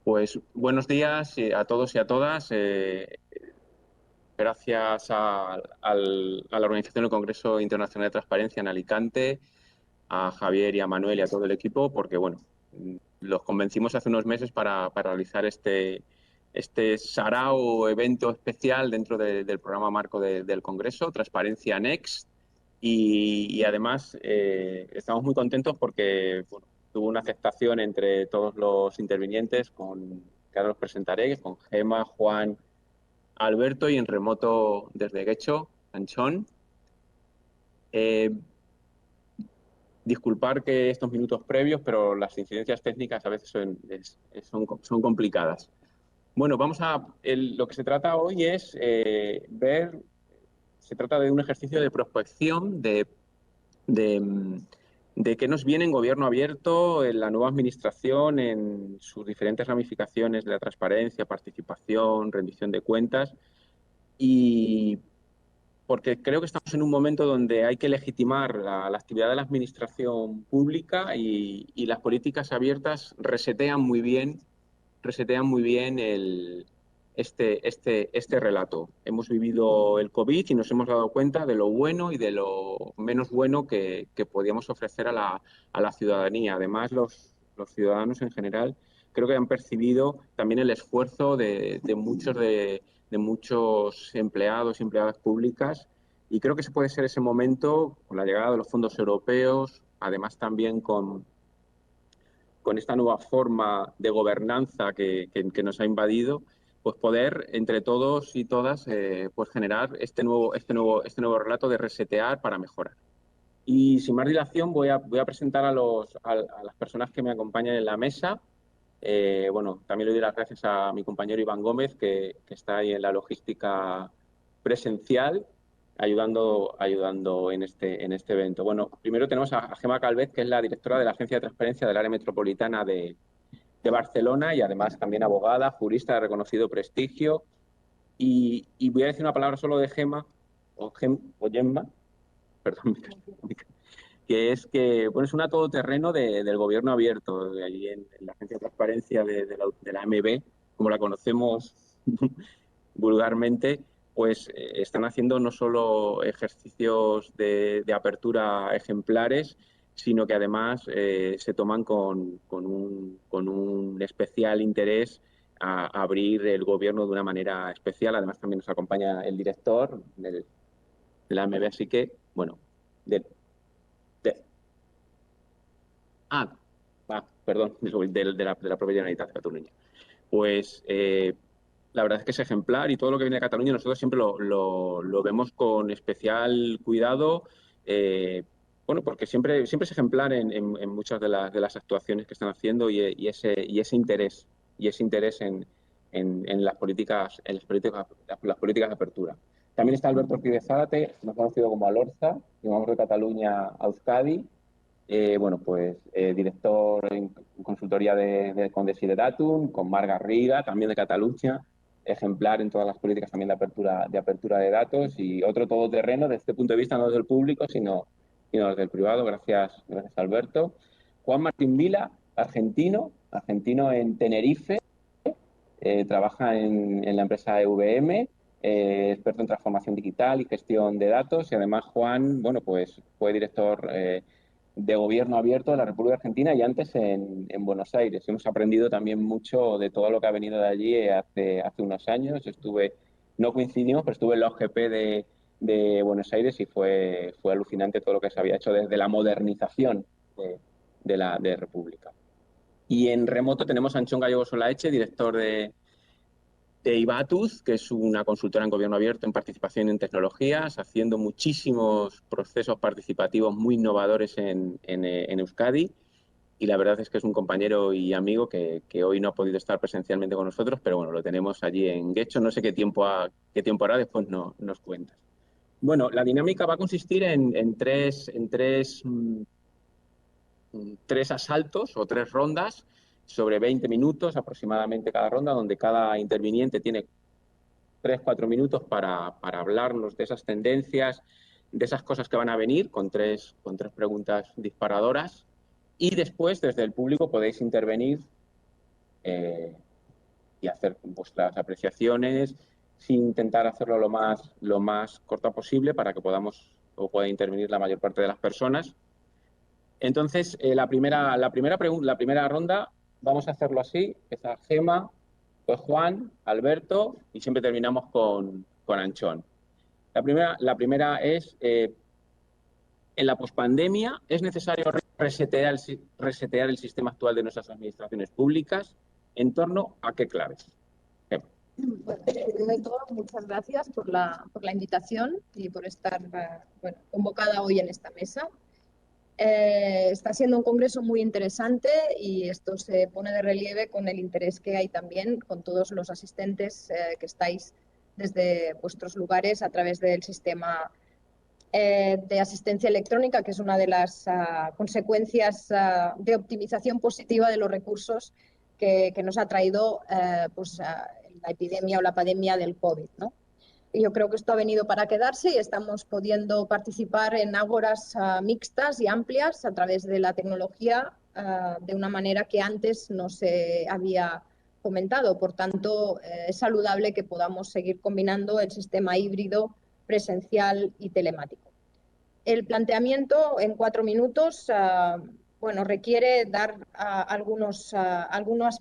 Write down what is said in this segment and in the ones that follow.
Pues buenos días a todos y a todas. Gracias a la organización del Congreso Internacional de Transparencia en Alicante, a Javier y a Manuel y a todo el equipo, porque bueno, los convencimos hace unos meses para realizar este sarao evento especial dentro del programa marco del Congreso, Transparencia Next. Y además estamos muy contentos porque bueno, tuvo una aceptación entre todos los intervinientes, que ahora los presentaré, con Gema, Juan, Alberto y en remoto desde Guecho, Anchón. Eh, Disculpar que estos minutos previos, pero las incidencias técnicas a veces son complicadas. Bueno, lo que se trata hoy es se trata de un ejercicio de prospección de, de qué nos viene en gobierno abierto, en la nueva administración, en sus diferentes ramificaciones de la transparencia, participación, rendición de cuentas, y porque creo que estamos en un momento donde hay que legitimar la actividad de la administración pública y las políticas abiertas resetean muy bien este relato. Hemos vivido el COVID y nos hemos dado cuenta de lo bueno y de lo menos bueno que podíamos ofrecer a la ciudadanía. Además, los ciudadanos en general creo que han percibido también el esfuerzo de muchos empleados y empleadas públicas, y creo que ese puede ser ese momento con la llegada de los fondos europeos, además también con esta nueva forma de gobernanza que nos ha invadido, pues poder entre todos y todas pues generar este nuevo relato de resetear para mejorar. Y sin más dilación voy a presentar a las personas que me acompañan en la mesa. Bueno, también le doy las gracias a mi compañero Iván Gómez, que está ahí en la logística presencial, ayudando en este evento. Bueno, primero tenemos a Gema Calvet, que es la directora de la Agencia de Transparencia del Área Metropolitana de Barcelona y además también abogada, jurista de reconocido prestigio. Y voy a decir una palabra solo de Gema, o Gemma, perdón, que es que bueno, es una todoterreno del gobierno abierto, de allí en la Agencia de Transparencia de la AMB, como la conocemos vulgarmente, pues están haciendo no solo ejercicios de apertura ejemplares, sino que además se toman con un especial interés a abrir el gobierno de una manera especial. Además también nos acompaña el director de la AMB, así que, bueno, de, de, Ah, perdón, de la propia Generalitat de Cataluña. Pues la verdad es que es ejemplar y todo lo que viene de Cataluña nosotros siempre lo vemos con especial cuidado, eh, bueno, porque siempre es ejemplar en muchas de las actuaciones que están haciendo y ese interés en las políticas de apertura. También está Alberto Ortiz de Zárate, más conocido como Alorza, llevamos de Cataluña a Euskadi. Bueno, pues director en consultoría con Desideratum, con Marc Garriga, también de Cataluña, ejemplar en todas las políticas también de apertura de datos y otro todoterreno desde este punto de vista no desde el público, sino desde el privado. Gracias Alberto. Juan Martín Vila, argentino en Tenerife, trabaja en la empresa EVM, experto en transformación digital y gestión de datos, y además Juan, bueno, pues fue director de Gobierno Abierto de la República Argentina y antes en Buenos Aires. Hemos aprendido también mucho de todo lo que ha venido de allí hace unos años. No coincidimos, pero estuve en la OGP de Buenos Aires y fue alucinante todo lo que se había hecho desde la modernización de República. Y en remoto tenemos a Anchón Gallego Solaeche, director de Ibatus, que es una consultora en gobierno abierto en participación en tecnologías, haciendo muchísimos procesos participativos muy innovadores en Euskadi. Y la verdad es que es un compañero y amigo que hoy no ha podido estar presencialmente con nosotros, pero bueno, lo tenemos allí en Guecho. No sé qué tiempo hará, después nos cuentas. Bueno, la dinámica va a consistir tres asaltos o tres rondas sobre 20 minutos aproximadamente cada ronda, donde cada interviniente tiene 3 o 4 minutos para hablarnos de esas tendencias, de esas cosas que van a venir, con tres preguntas disparadoras. Y después, desde el público, podéis intervenir y hacer vuestras apreciaciones sin intentar hacerlo lo más corta posible para que podamos o pueda intervenir la mayor parte de las personas. Entonces, la primera ronda, vamos a hacerlo así: empieza Gema, pues Juan, Alberto y siempre terminamos con Anchón. La primera es, en la pospandemia, ¿es necesario resetear el sistema actual de nuestras administraciones públicas? ¿En torno a qué claves? Bueno, primero de todo, muchas gracias por la invitación y por estar convocada hoy en esta mesa. Está siendo un congreso muy interesante y esto se pone de relieve con el interés que hay también con todos los asistentes que estáis desde vuestros lugares a través del sistema de asistencia electrónica, que es una de las consecuencias de optimización positiva de los recursos que nos ha traído la epidemia o la pandemia del COVID, ¿no? Y yo creo que esto ha venido para quedarse y estamos pudiendo participar en ágoras mixtas y amplias a través de la tecnología de una manera que antes no se había comentado. Por tanto, es saludable que podamos seguir combinando el sistema híbrido, presencial y telemático. El planteamiento en 4 minutos requiere dar algunas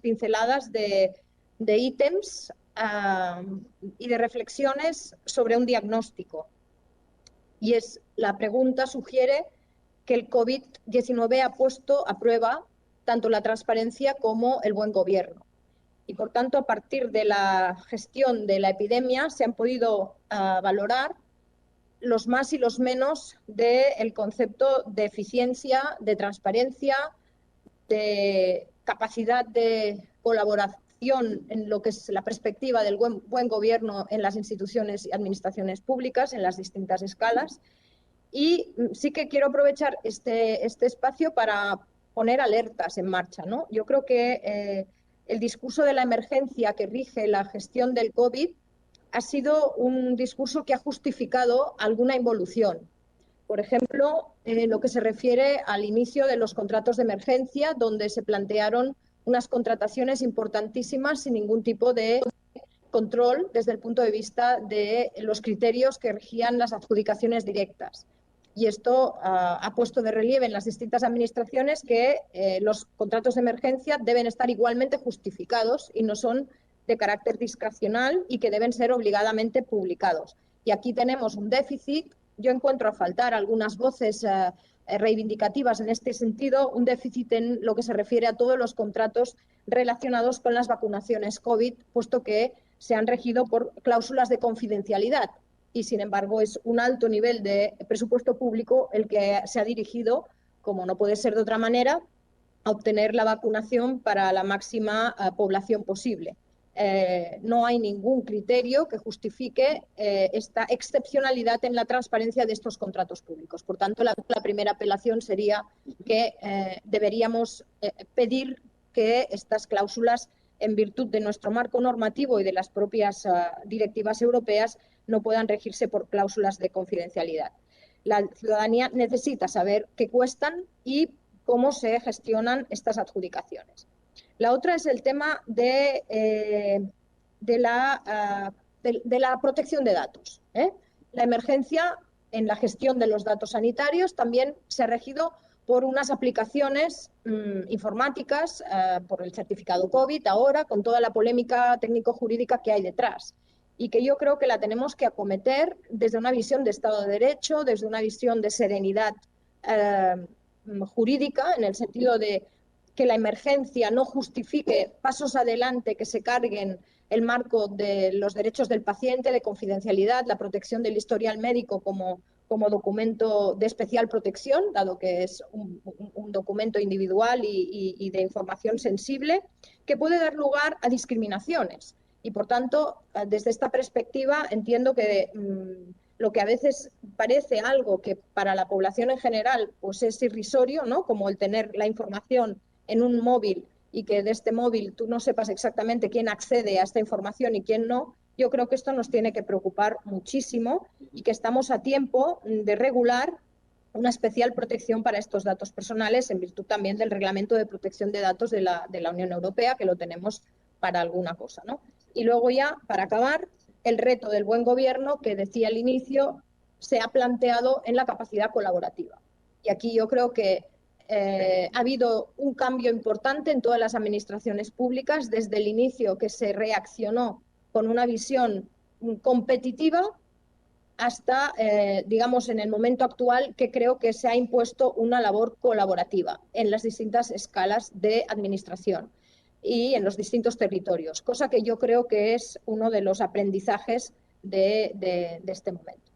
pinceladas de ítems y de reflexiones sobre un diagnóstico. Y la pregunta sugiere que el COVID-19 ha puesto a prueba tanto la transparencia como el buen gobierno. Y por tanto, a partir de la gestión de la epidemia se han podido valorar los más y los menos del concepto de eficiencia, de transparencia, de capacidad de colaboración en lo que es la perspectiva del buen gobierno en las instituciones y administraciones públicas en las distintas escalas. Y sí que quiero aprovechar este espacio para poner alertas en marcha, ¿no? Yo creo que el discurso de la emergencia que rige la gestión del COVID ha sido un discurso que ha justificado alguna involución. Por ejemplo, lo que se refiere al inicio de los contratos de emergencia, donde se plantearon unas contrataciones importantísimas sin ningún tipo de control desde el punto de vista de los criterios que regían las adjudicaciones directas. Y esto ha puesto de relieve en las distintas administraciones que los contratos de emergencia deben estar igualmente justificados y no son de carácter discrecional y que deben ser obligadamente publicados. Y aquí tenemos un déficit. Yo encuentro a faltar algunas voces reivindicativas en este sentido, un déficit en lo que se refiere a todos los contratos relacionados con las vacunaciones COVID, puesto que se han regido por cláusulas de confidencialidad y, sin embargo, es un alto nivel de presupuesto público el que se ha dirigido, como no puede ser de otra manera, a obtener la vacunación para la máxima población posible. No hay ningún criterio que justifique esta excepcionalidad en la transparencia de estos contratos públicos. Por tanto, la primera apelación sería que deberíamos pedir que estas cláusulas, en virtud de nuestro marco normativo y de las propias directivas europeas, no puedan regirse por cláusulas de confidencialidad. La ciudadanía necesita saber qué cuestan y cómo se gestionan estas adjudicaciones. La otra es el tema de la protección de datos. La emergencia en la gestión de los datos sanitarios también se ha regido por unas aplicaciones informáticas, por el certificado COVID ahora, con toda la polémica técnico-jurídica que hay detrás. Y que yo creo que la tenemos que acometer desde una visión de Estado de Derecho, desde una visión de serenidad jurídica, en el sentido de que la emergencia no justifique pasos adelante que se carguen el marco de los derechos del paciente, de confidencialidad, la protección del historial médico como documento de especial protección, dado que es un documento individual y de información sensible, que puede dar lugar a discriminaciones. Y, por tanto, desde esta perspectiva, entiendo que lo que a veces parece algo que para la población en general pues es irrisorio, ¿no? Como el tener la información en un móvil y que de este móvil tú no sepas exactamente quién accede a esta información y quién no, yo creo que esto nos tiene que preocupar muchísimo y que estamos a tiempo de regular una especial protección para estos datos personales en virtud también del Reglamento de Protección de Datos de la Unión Europea, que lo tenemos para alguna cosa, ¿no? Y luego ya, para acabar, el reto del buen gobierno que decía al inicio se ha planteado en la capacidad colaborativa. Y aquí yo creo que ha habido un cambio importante en todas las administraciones públicas desde el inicio, que se reaccionó con una visión competitiva, hasta, digamos, en el momento actual, que creo que se ha impuesto una labor colaborativa en las distintas escalas de administración y en los distintos territorios, cosa que yo creo que es uno de los aprendizajes de este momento.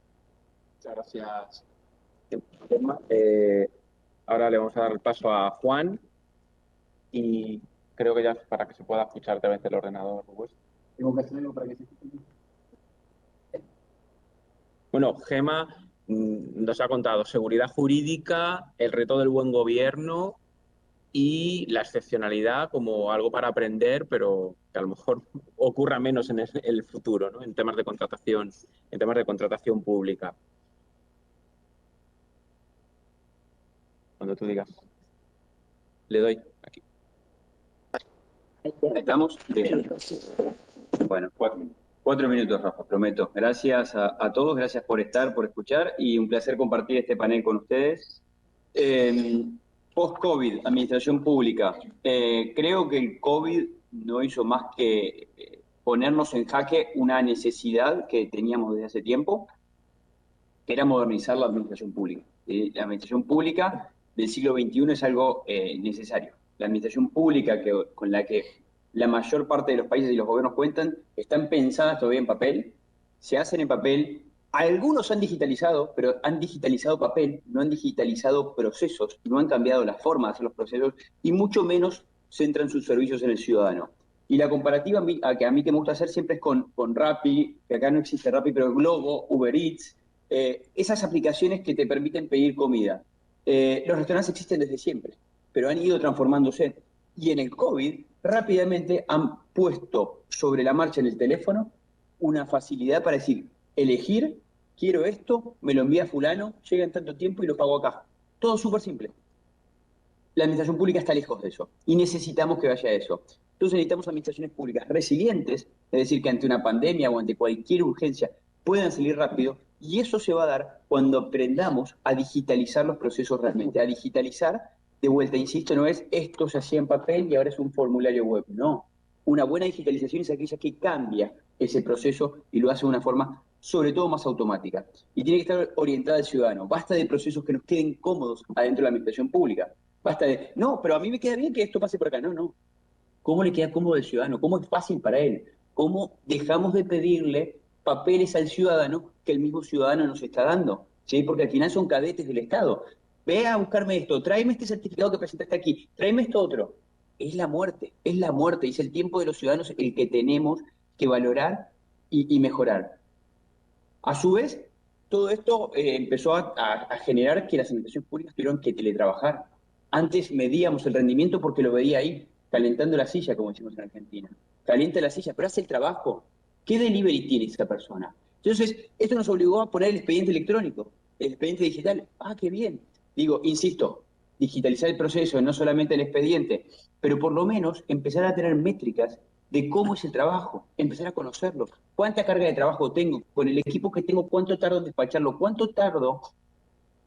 Muchas gracias, Gemma. Ahora le vamos a dar el paso a Juan y creo que ya para que se pueda escuchar a través del ordenador. Tengo que hacer algo para que se escuche. Bueno, Gemma nos ha contado seguridad jurídica, el reto del buen gobierno y la excepcionalidad como algo para aprender, pero que a lo mejor ocurra menos en el futuro, ¿no? En temas de contratación pública. Cuando tú digas. Le doy aquí. ¿Estamos? Bien. Bueno, 4 minutos, Rafa, prometo. Gracias a todos, gracias por estar, por escuchar y un placer compartir este panel con ustedes. Post-COVID, administración pública. Creo que el COVID no hizo más que ponernos en jaque una necesidad que teníamos desde hace tiempo, que era modernizar la administración pública. La administración pública del siglo XXI es algo necesario. La administración pública con la que la mayor parte de los países y los gobiernos cuentan están pensadas todavía en papel, se hacen en papel. Algunos han digitalizado, pero han digitalizado papel, no han digitalizado procesos, no han cambiado la forma de hacer los procesos y mucho menos centran sus servicios en el ciudadano. Y la comparativa que a mí que me gusta hacer siempre es con Rappi, que acá no existe Rappi, pero Globo, Uber Eats, esas aplicaciones que te permiten pedir comida. Los restaurantes existen desde siempre, pero han ido transformándose. Y en el COVID, rápidamente han puesto sobre la marcha en el teléfono una facilidad para decir, elegir, quiero esto, me lo envía fulano, llega en tanto tiempo y lo pago acá. Todo súper simple. La administración pública está lejos de eso y necesitamos que vaya a eso. Entonces necesitamos administraciones públicas resilientes, es decir, que ante una pandemia o ante cualquier urgencia puedan salir rápido, y eso se va a dar cuando aprendamos a digitalizar los procesos realmente, a digitalizar. De vuelta, insisto, no es esto se hacía en papel y ahora es un formulario web, no. Una buena digitalización es aquella que cambia ese proceso y lo hace de una forma, sobre todo, más automática. Y tiene que estar orientada al ciudadano. Basta de procesos que nos queden cómodos adentro de la administración pública. Basta de, no, pero a mí me queda bien que esto pase por acá. No, no. ¿Cómo le queda cómodo al ciudadano? ¿Cómo es fácil para él? ¿Cómo dejamos de pedirle papeles al ciudadano que el mismo ciudadano nos está dando? ¿Sí? Porque al final son cadetes del Estado. Ve a buscarme esto, tráeme este certificado que presentaste aquí, tráeme esto otro. Es la muerte, es el tiempo de los ciudadanos el que tenemos que valorar y mejorar. A su vez, todo esto empezó a generar que las administraciones públicas tuvieron que teletrabajar. Antes medíamos el rendimiento porque lo veía ahí, calentando la silla, como decimos en Argentina. Calienta la silla, pero hace el trabajo. ¿Qué delivery tiene esa persona? Entonces, esto nos obligó a poner el expediente electrónico, el expediente digital. ¡Ah, qué bien! Digo, insisto, digitalizar el proceso, no solamente el expediente, pero por lo menos empezar a tener métricas de cómo es el trabajo, empezar a conocerlo. ¿Cuánta carga de trabajo tengo? Con el equipo que tengo, ¿cuánto tardo en despacharlo? ¿Cuánto tardo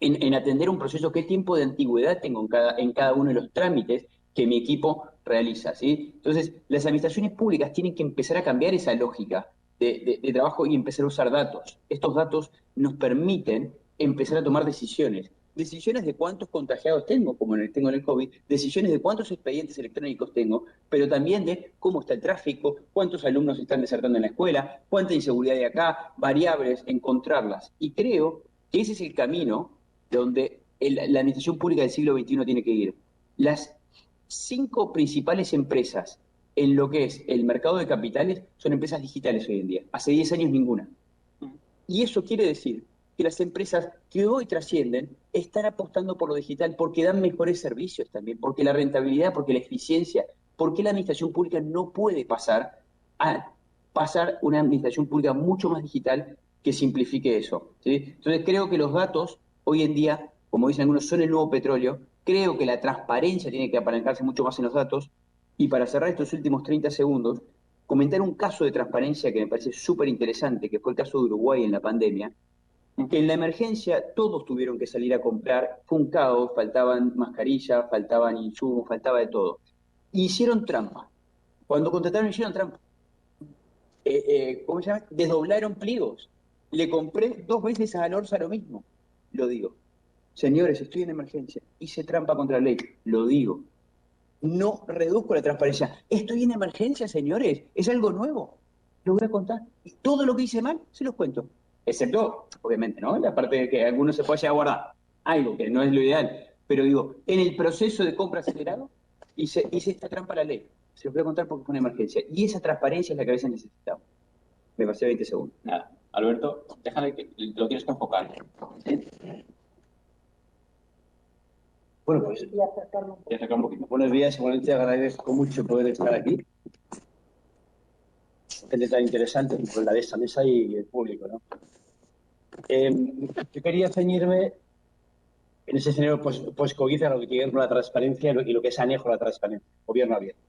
en atender un proceso? ¿Qué tiempo de antigüedad tengo en cada uno de los trámites que mi equipo realiza? ¿Sí? Entonces, las administraciones públicas tienen que empezar a cambiar esa lógica de trabajo y empezar a usar datos. Estos datos nos permiten empezar a tomar decisiones. Decisiones de cuántos contagiados tengo, como tengo en el COVID, decisiones de cuántos expedientes electrónicos tengo, pero también de cómo está el tráfico, cuántos alumnos están desertando en la escuela, cuánta inseguridad hay acá, variables, encontrarlas. Y creo que ese es el camino donde la administración pública del siglo XXI tiene que ir. Las 5 principales empresas en lo que es el mercado de capitales son empresas digitales hoy en día. Hace 10 años ninguna. Y eso quiere decir que las empresas que hoy trascienden están apostando por lo digital porque dan mejores servicios también, porque la rentabilidad, porque la eficiencia, porque la administración pública no puede pasar una administración pública mucho más digital que simplifique eso. ¿Sí? Entonces creo que los datos hoy en día, como dicen algunos, son el nuevo petróleo. Creo que la transparencia tiene que apalancarse mucho más en los datos Y para cerrar estos últimos 30 segundos, comentar un caso de transparencia que me parece súper interesante, que fue el caso de Uruguay en la pandemia, que en la emergencia todos tuvieron que salir a comprar, fue un caos, faltaban mascarillas, faltaban insumos, faltaba de todo. Y hicieron trampa. Cuando contrataron hicieron trampa. ¿Cómo se llama? Desdoblaron pliegos. Le compré 2 veces a Alorza lo mismo. Lo digo. Señores, estoy en emergencia. Hice trampa contra la ley. Lo digo. No reduzco la transparencia. Estoy en emergencia, señores. Es algo nuevo. Lo voy a contar. Y todo lo que hice mal, se los cuento. Excepto, obviamente, ¿no? La parte de que alguno se puede llegar a guardar. Algo que no es lo ideal. Pero digo, en el proceso de compra acelerado, hice esta trampa a la ley. Se los voy a contar porque fue una emergencia. Y esa transparencia es la que a veces necesitamos. Me pasé 20 segundos. Nada, Alberto, déjale que lo tienes que enfocar. Bueno, pues Y acercar un poquito. buenos días, igualmente agradezco mucho poder estar aquí. Gente tan interesante como la de esta mesa y el público, ¿no? Yo quería ceñirme en ese escenario post-COVID a lo que tiene que ver con la transparencia y lo que es anejo a la transparencia, gobierno abierto.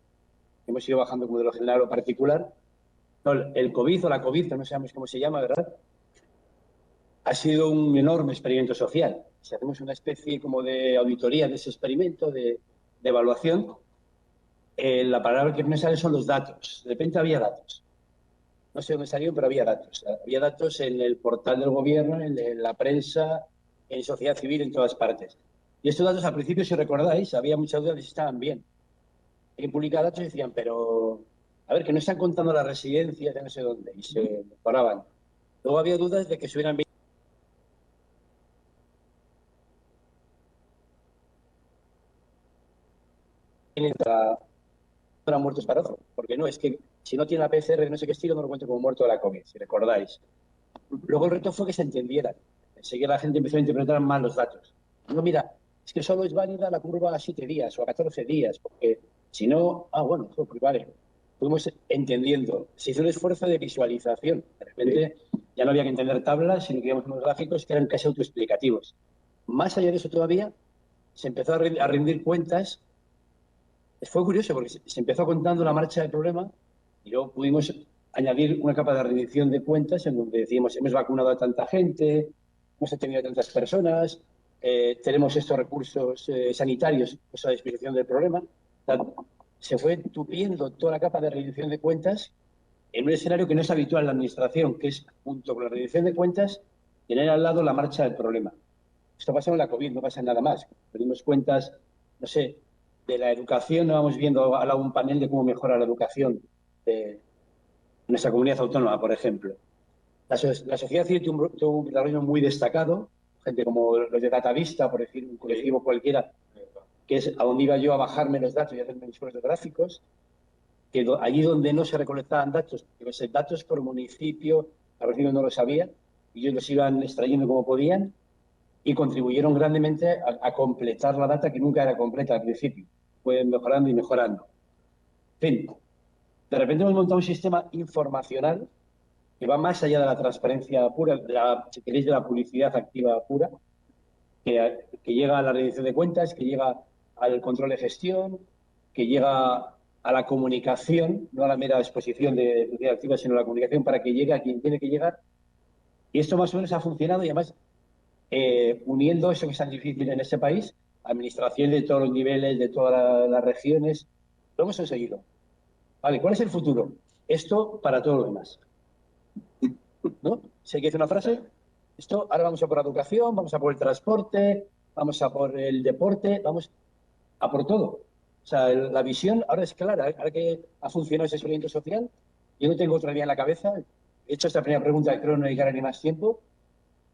Hemos ido bajando como de lo general a lo particular. No, el COVID o la COVID, no sabemos cómo se llama, ¿verdad? Ha sido un enorme experimento social. Si hacemos una especie como de auditoría de ese experimento, de evaluación, la palabra que me sale son los datos. De repente había datos. No sé dónde salieron, pero había datos. Había datos en el portal del gobierno, en la prensa, en sociedad civil, en todas partes. Y estos datos, al principio, si recordáis, había muchas dudas de si estaban bien. Hay que publicar datos y decían, pero, a ver, que no están contando las residencias de no sé dónde, y se mejoraban. Luego había dudas de que se hubieran para muertos para otro. Porque no, es que si no tiene la PCR de no sé qué estilo, no lo cuento como muerto de la COVID, si recordáis. Luego el reto fue que se entendieran. Enseguida la gente empezó a interpretar mal los datos. No, mira, es que solo es válida la curva a 7 días o a 14 días, porque si no, bueno, pues vale. Fuimos entendiendo. Se hizo un esfuerzo de visualización. De repente ya no había que entender tablas, sino que íbamos unos gráficos que eran casi autoexplicativos. Más allá de eso todavía, se empezó a rendir cuentas. Fue curioso porque se empezó contando la marcha del problema y luego pudimos añadir una capa de rendición de cuentas en donde decíamos, hemos vacunado a tanta gente, hemos atendido a tantas personas, tenemos estos recursos sanitarios a disposición del problema. O sea, se fue tupiendo toda la capa de rendición de cuentas en un escenario que no es habitual en la administración, que es, junto con la rendición de cuentas, tener al lado la marcha del problema. Esto pasa con la COVID, no pasa nada más. Pedimos cuentas, no sé, de la educación, vamos viendo al lado un panel de cómo mejora la educación de nuestra comunidad autónoma, por ejemplo. La sociedad civil tuvo un desarrollo muy destacado, gente como los de Datavista, por decir un colectivo cualquiera, que es a donde iba yo a bajarme los datos y hacerme mis propios gráficos, que allí donde no se recolectaban datos, datos por municipio, a ver si no lo sabía, y ellos los iban extrayendo como podían, y contribuyeron grandemente a completar la data que nunca era completa al principio. Fue mejorando y mejorando. En fin, de repente hemos montado un sistema informacional que va más allá de la transparencia pura, si queréis, de la publicidad activa pura, que llega a la rendición de cuentas, que llega al control de gestión, que llega a la comunicación, no a la mera exposición de publicidad activa, sino a la comunicación para que llegue a quien tiene que llegar. Y esto más o menos ha funcionado y además uniendo eso que es tan difícil en este país, administración de todos los niveles, de todas las regiones, lo hemos conseguido. Vale, ¿cuál es el futuro? Esto para todo lo demás. ¿No? Si hay que hacer una frase, esto ahora vamos a por la educación, vamos a por el transporte, vamos a por el deporte, vamos a por todo. O sea, la visión ahora es clara. Ahora que ha funcionado ese experimento social, yo no tengo otra idea en la cabeza. He hecho esta primera pregunta, creo no dedicar ni más tiempo.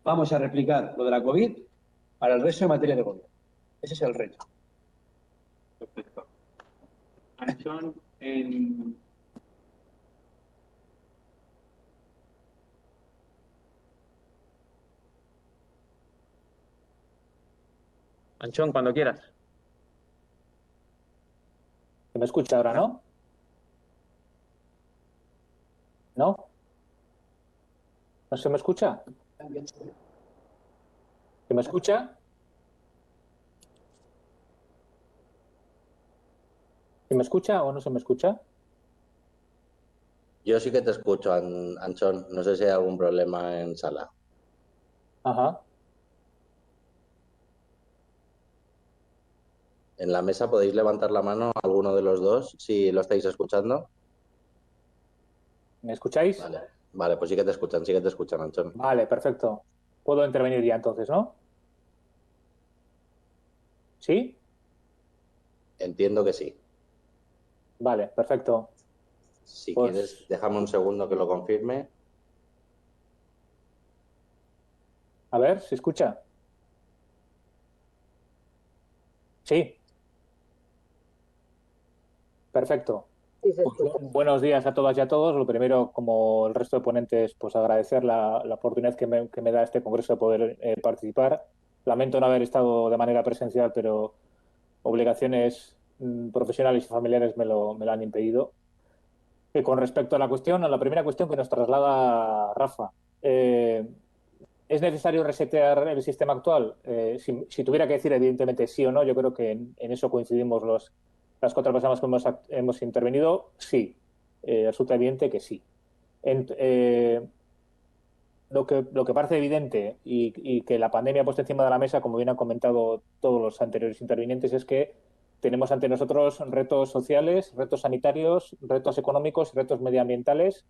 Vamos a replicar lo de la COVID para el resto de materia de gobierno. Ese es el reto. Perfecto. Anchón, en... Anchón, cuando quieras. ¿Se me escucha ahora, no? ¿No? ¿No se me escucha? ¿Se me escucha? ¿Se me escucha o no se me escucha? Yo sí que te escucho, Anchón. No sé si hay algún problema en sala. Ajá. En la mesa podéis levantar la mano alguno de los dos si lo estáis escuchando. ¿Me escucháis? Vale, vale, pues sí que te escuchan, Anchón. Vale, perfecto. Puedo intervenir ya entonces, ¿no? ¿Sí? Entiendo que sí. Vale, perfecto. Si quieres, Pues, déjame un segundo que lo confirme. a ver, ¿se escucha? Sí, perfecto. Sí, se Pues escucha. buenos días a todas y a todos. Lo primero, como el resto de ponentes, pues agradecer la oportunidad que me da este congreso de poder participar. Lamento no haber estado de manera presencial, pero obligaciones profesionales y familiares me lo han impedido. Y con respecto a la cuestión, a la primera cuestión que nos traslada Rafa, eh, ¿es necesario resetear el sistema actual? Si tuviera que decir, evidentemente, sí o no, yo creo que en eso coincidimos las cuatro personas que hemos intervenido. Sí, resulta evidente que sí. En- eh, lo que parece evidente y que la pandemia ha puesto encima de la mesa, como bien han comentado todos los anteriores intervinientes, es que tenemos ante nosotros retos sociales, retos sanitarios, retos económicos, retos medioambientales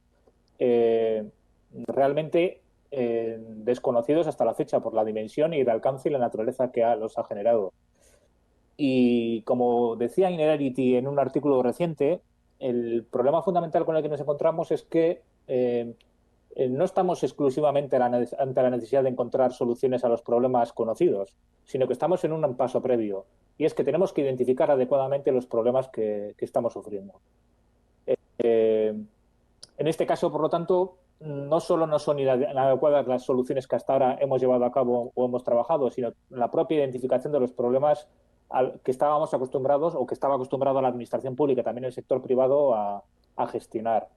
eh, realmente desconocidos hasta la fecha por la dimensión y el alcance y la naturaleza que los ha generado. Y como decía Innerarity en un artículo reciente, el problema fundamental con el que nos encontramos es que no estamos exclusivamente ante la necesidad de encontrar soluciones a los problemas conocidos, sino que estamos en un paso previo. Y es que tenemos que identificar adecuadamente los problemas que estamos sufriendo. Eh, en este caso, por lo tanto, no solo no son inadecuadas las soluciones que hasta ahora hemos llevado a cabo o hemos trabajado, sino la propia identificación de los problemas al que estábamos acostumbrados o que estaba acostumbrado la administración pública, también el sector privado, a gestionar.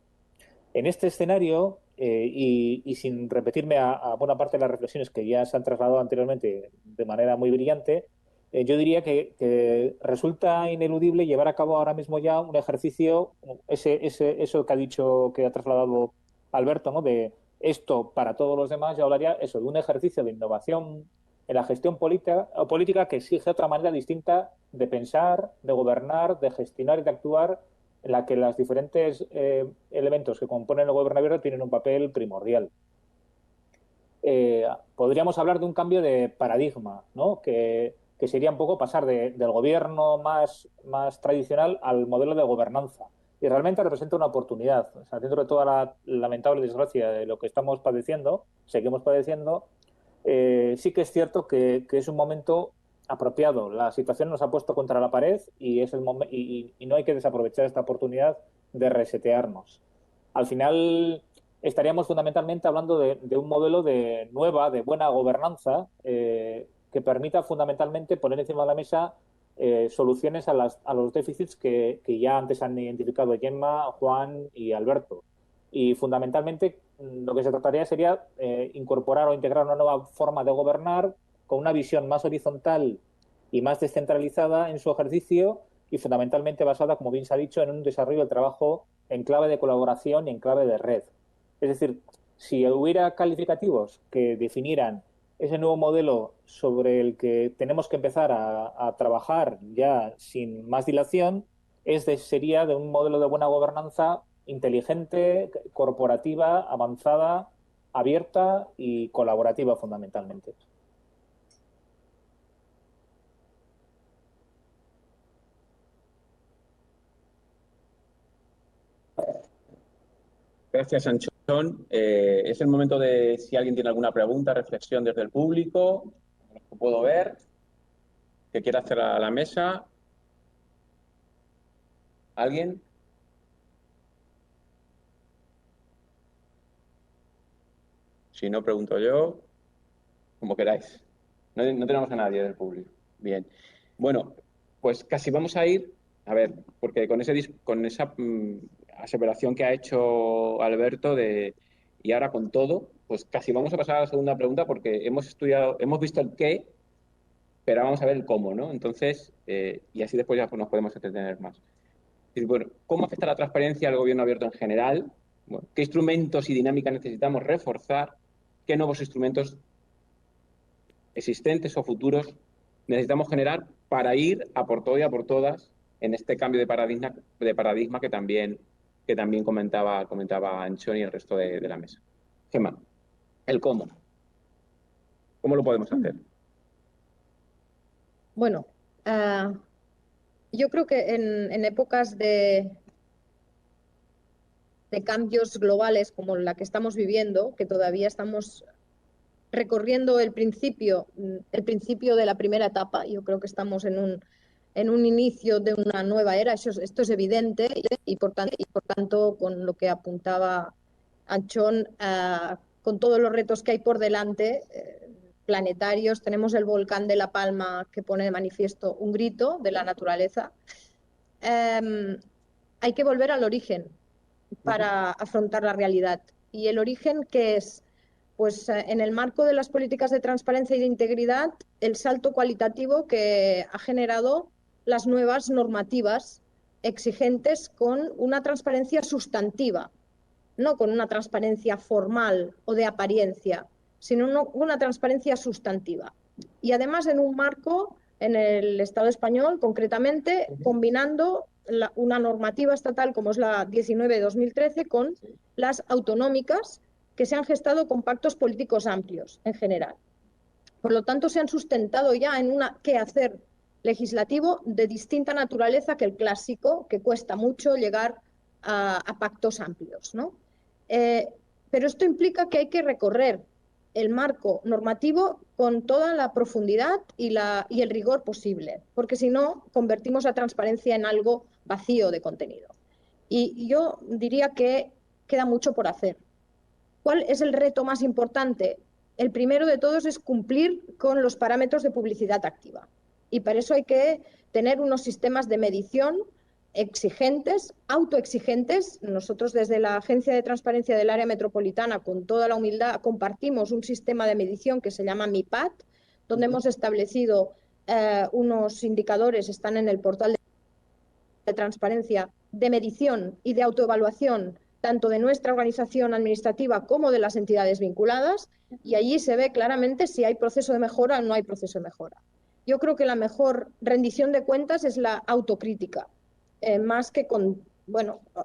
En este escenario, y sin repetirme a buena parte de las reflexiones que ya se han trasladado anteriormente de manera muy brillante, yo diría que resulta ineludible llevar a cabo ahora mismo ya un ejercicio, eso que ha dicho, que ha trasladado Alberto, ¿no? De esto para todos los demás, yo hablaría eso, de un ejercicio de innovación en la gestión política que exige otra manera distinta de pensar, de gobernar, de gestionar y de actuar en la que los diferentes elementos que componen el gobierno abierto tienen un papel primordial. Podríamos hablar de un cambio de paradigma, ¿no? Que sería un poco pasar del gobierno más tradicional al modelo de gobernanza. Y realmente representa una oportunidad. O sea, dentro de toda la lamentable desgracia de lo que estamos padeciendo, seguimos padeciendo, sí que es cierto que es un momento apropiado. La situación nos ha puesto contra la pared y, es y no hay que desaprovechar esta oportunidad de resetearnos. Al final estaríamos fundamentalmente hablando de un modelo de buena gobernanza que permita fundamentalmente poner encima de la mesa soluciones a los déficits que ya antes han identificado Gemma, Juan y Alberto. Y fundamentalmente lo que se trataría sería incorporar o integrar una nueva forma de gobernar con una visión más horizontal y más descentralizada en su ejercicio y fundamentalmente basada, como bien se ha dicho, en un desarrollo del trabajo en clave de colaboración y en clave de red. Es decir, si hubiera calificativos que definieran ese nuevo modelo sobre el que tenemos que empezar a trabajar ya sin más dilación, sería de un modelo de buena gobernanza inteligente, corporativa, avanzada, abierta y colaborativa fundamentalmente. Gracias, Anchón. Es el momento de si alguien tiene alguna pregunta, reflexión desde el público, lo puedo ver, que quiera hacer a la mesa. ¿Alguien? Si no, pregunto yo, como queráis. No tenemos a nadie del público. Bien. Bueno, pues casi vamos a ir, a ver, porque con esa aseveración que ha hecho Alberto y ahora con todo, pues casi vamos a pasar a la segunda pregunta porque hemos visto el qué, pero ahora vamos a ver el cómo, ¿no? Entonces, y así después ya pues, nos podemos entretener más. Es decir, bueno, ¿cómo afecta la transparencia al gobierno abierto en general? Bueno, ¿qué instrumentos y dinámicas necesitamos reforzar? ¿Qué nuevos instrumentos existentes o futuros necesitamos generar para ir a por todo y a por todas en este cambio de paradigma que también comentaba Anchón y el resto de la mesa? Gemma, el cómo. ¿Cómo lo podemos hacer? Bueno, yo creo que en épocas de cambios globales como la que estamos viviendo, que todavía estamos recorriendo el principio de la primera etapa, yo creo que estamos en un inicio de una nueva era, esto es evidente, y por tanto, con lo que apuntaba Anchón, con todos los retos que hay por delante, planetarios, tenemos el volcán de La Palma que pone de manifiesto un grito de la naturaleza. Hay que volver al origen para afrontar la realidad. ¿Y el origen qué es? Pues en el marco de las políticas de transparencia y de integridad, el salto cualitativo que ha generado las nuevas normativas exigentes con una transparencia sustantiva, no con una transparencia formal o de apariencia, sino una transparencia sustantiva. Y además en un marco, en el Estado español concretamente, combinando una normativa estatal como es la 19 de 2013 con las autonómicas que se han gestado con pactos políticos amplios en general. Por lo tanto, se han sustentado ya en un quehacer legislativo de distinta naturaleza que el clásico, que cuesta mucho llegar a pactos amplios, ¿no? Pero esto implica que hay que recorrer el marco normativo con toda la profundidad y el rigor posible, porque si no, convertimos la transparencia en algo vacío de contenido. Y yo diría que queda mucho por hacer. ¿Cuál es el reto más importante? El primero de todos es cumplir con los parámetros de publicidad activa. Y para eso hay que tener unos sistemas de medición exigentes, autoexigentes. Nosotros desde la Agencia de Transparencia del Área Metropolitana, con toda la humildad, compartimos un sistema de medición que se llama MIPAT, donde hemos establecido unos indicadores, están en el portal de transparencia, de medición y de autoevaluación, tanto de nuestra organización administrativa como de las entidades vinculadas, y allí se ve claramente si hay proceso de mejora o no hay proceso de mejora. Yo creo que la mejor rendición de cuentas es la autocrítica, más que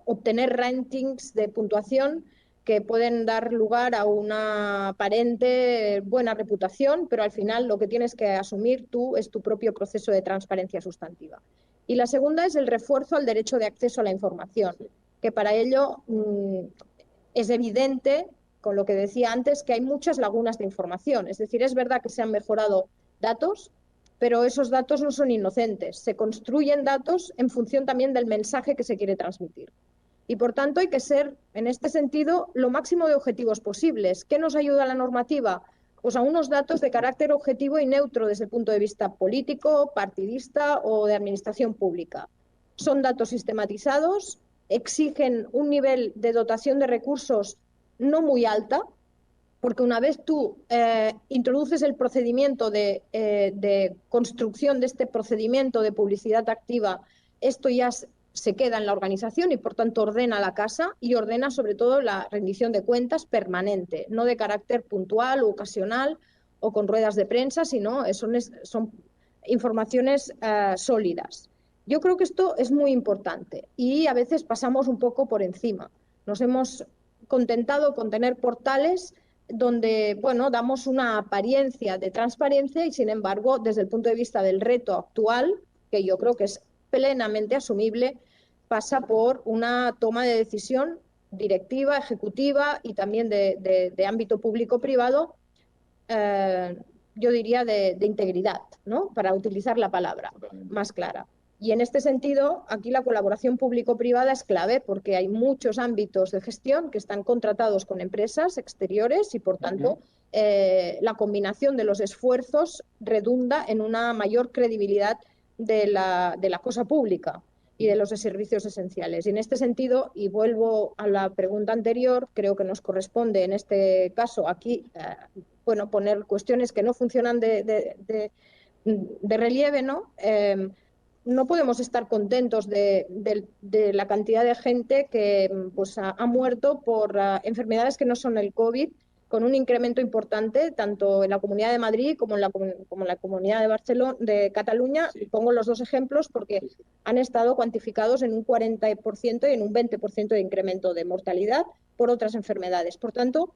obtener rankings de puntuación que pueden dar lugar a una aparente buena reputación, pero al final lo que tienes que asumir tú es tu propio proceso de transparencia sustantiva. Y la segunda es el refuerzo al derecho de acceso a la información, que para ello es evidente, con lo que decía antes, que hay muchas lagunas de información. Es decir, es verdad que se han mejorado datos, pero esos datos no son inocentes. Se construyen datos en función también del mensaje que se quiere transmitir. Y por tanto hay que ser, en este sentido, lo máximo de objetivos posibles. ¿Qué nos ayuda la normativa? Pues a unos datos de carácter objetivo y neutro desde el punto de vista político, partidista o de administración pública. Son datos sistematizados, exigen un nivel de dotación de recursos no muy alta, porque una vez tú introduces el procedimiento de construcción de este procedimiento de publicidad activa, esto ya se queda en la organización y por tanto ordena la casa y ordena sobre todo la rendición de cuentas permanente, no de carácter puntual o ocasional o con ruedas de prensa, sino son informaciones sólidas. Yo creo que esto es muy importante y a veces pasamos un poco por encima. Nos hemos contentado con tener portales donde, damos una apariencia de transparencia y, sin embargo, desde el punto de vista del reto actual, que yo creo que es plenamente asumible, pasa por una toma de decisión directiva, ejecutiva y también de ámbito público-privado, yo diría de integridad, ¿no? Para utilizar la palabra más clara. Y en este sentido, aquí la colaboración público-privada es clave porque hay muchos ámbitos de gestión que están contratados con empresas exteriores y, por tanto, la combinación de los esfuerzos redunda en una mayor credibilidad de la cosa pública y de los servicios esenciales. Y en este sentido, y vuelvo a la pregunta anterior, creo que nos corresponde en este caso aquí, poner cuestiones que no funcionan de relieve, ¿no? no podemos estar contentos de la cantidad de gente que pues, ha muerto por enfermedades que no son el COVID, con un incremento importante tanto en la Comunidad de Madrid como en la Comunidad de Barcelona, de Cataluña. Sí. Pongo los dos ejemplos porque han estado cuantificados en un 40% y en un 20% de incremento de mortalidad por otras enfermedades. Por tanto,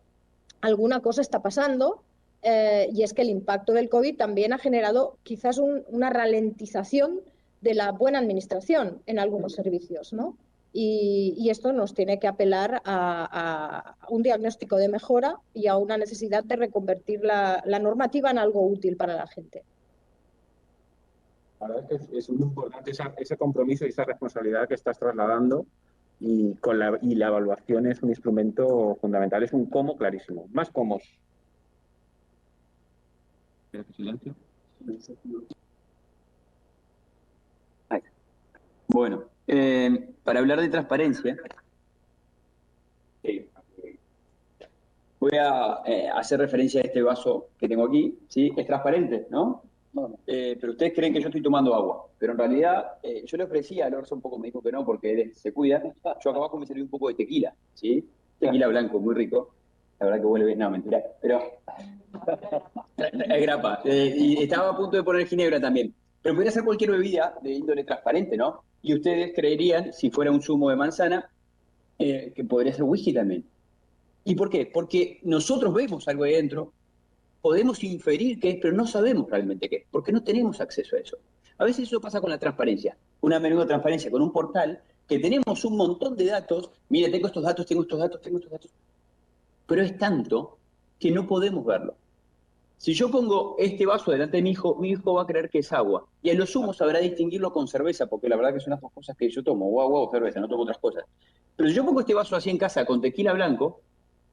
alguna cosa está pasando. Y es que el impacto del COVID también ha generado quizás una ralentización de la buena administración en algunos servicios, ¿no? Y esto nos tiene que apelar a un diagnóstico de mejora y a una necesidad de reconvertir la normativa en algo útil para la gente. La verdad es que es muy importante ese compromiso y esa responsabilidad que estás trasladando y la evaluación es un instrumento fundamental, es un cómo clarísimo. Más cómo. Silencio. Bueno, para hablar de transparencia, voy a hacer referencia a este vaso que tengo aquí, ¿sí? Es transparente, ¿no? Pero ustedes creen que yo estoy tomando agua, pero en realidad yo le ofrecía a Lorza un poco, me dijo que no, porque él se cuida. Yo acá abajo me serví un poco de tequila, ¿sí? Tequila blanco, muy rico. La verdad que huele bien, no, mentira, pero es grapa. Y estaba a punto de poner ginebra también. Pero podría ser cualquier bebida de índole transparente, ¿no? Y ustedes creerían, si fuera un zumo de manzana, que podría ser whisky también. ¿Y por qué? Porque nosotros vemos algo ahí dentro, podemos inferir qué es, pero no sabemos realmente qué es, porque no tenemos acceso a eso. A veces eso pasa con la transparencia, una menuda transparencia con un portal, que tenemos un montón de datos, mire, tengo estos datos, tengo estos datos, tengo estos datos, pero es tanto que no podemos verlo. Si yo pongo este vaso delante de mi hijo va a creer que es agua. Y a lo sumo sabrá distinguirlo con cerveza, porque la verdad que son las dos cosas que yo tomo, o agua o cerveza, no tomo otras cosas. Pero si yo pongo este vaso así en casa con tequila blanco,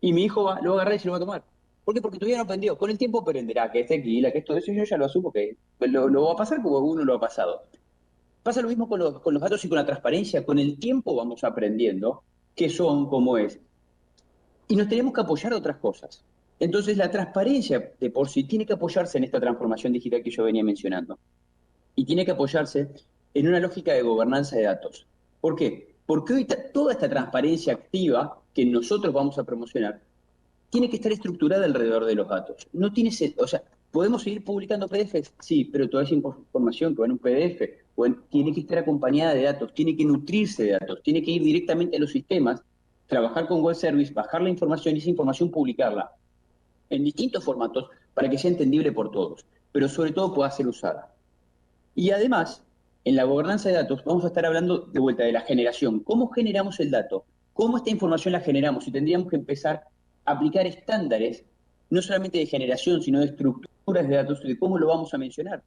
y mi hijo lo va a agarrar y se lo va a tomar. ¿Por qué? Porque todavía no aprendió. Con el tiempo aprenderá que es tequila, que es todo eso, y yo ya lo asumo que lo va a pasar como uno lo ha pasado. Pasa lo mismo con los datos y con la transparencia. Con el tiempo vamos aprendiendo qué son, cómo es. Y nos tenemos que apoyar a otras cosas. Entonces, la transparencia de por sí tiene que apoyarse en esta transformación digital que yo venía mencionando. Y tiene que apoyarse en una lógica de gobernanza de datos. ¿Por qué? Porque hoy toda esta transparencia activa que nosotros vamos a promocionar tiene que estar estructurada alrededor de los datos. No tiene, o sea, podemos seguir publicando PDFs, sí, pero toda esa información que va en un PDF tiene que estar acompañada de datos, tiene que nutrirse de datos, tiene que ir directamente a los sistemas, trabajar con web service, bajar la información y esa información publicarla en distintos formatos para que sea entendible por todos, pero sobre todo pueda ser usada. Y además, en la gobernanza de datos vamos a estar hablando de vuelta de la generación. ¿Cómo generamos el dato? ¿Cómo esta información la generamos? Y tendríamos que empezar a aplicar estándares, no solamente de generación, sino de estructuras de datos, de cómo lo vamos a mencionar.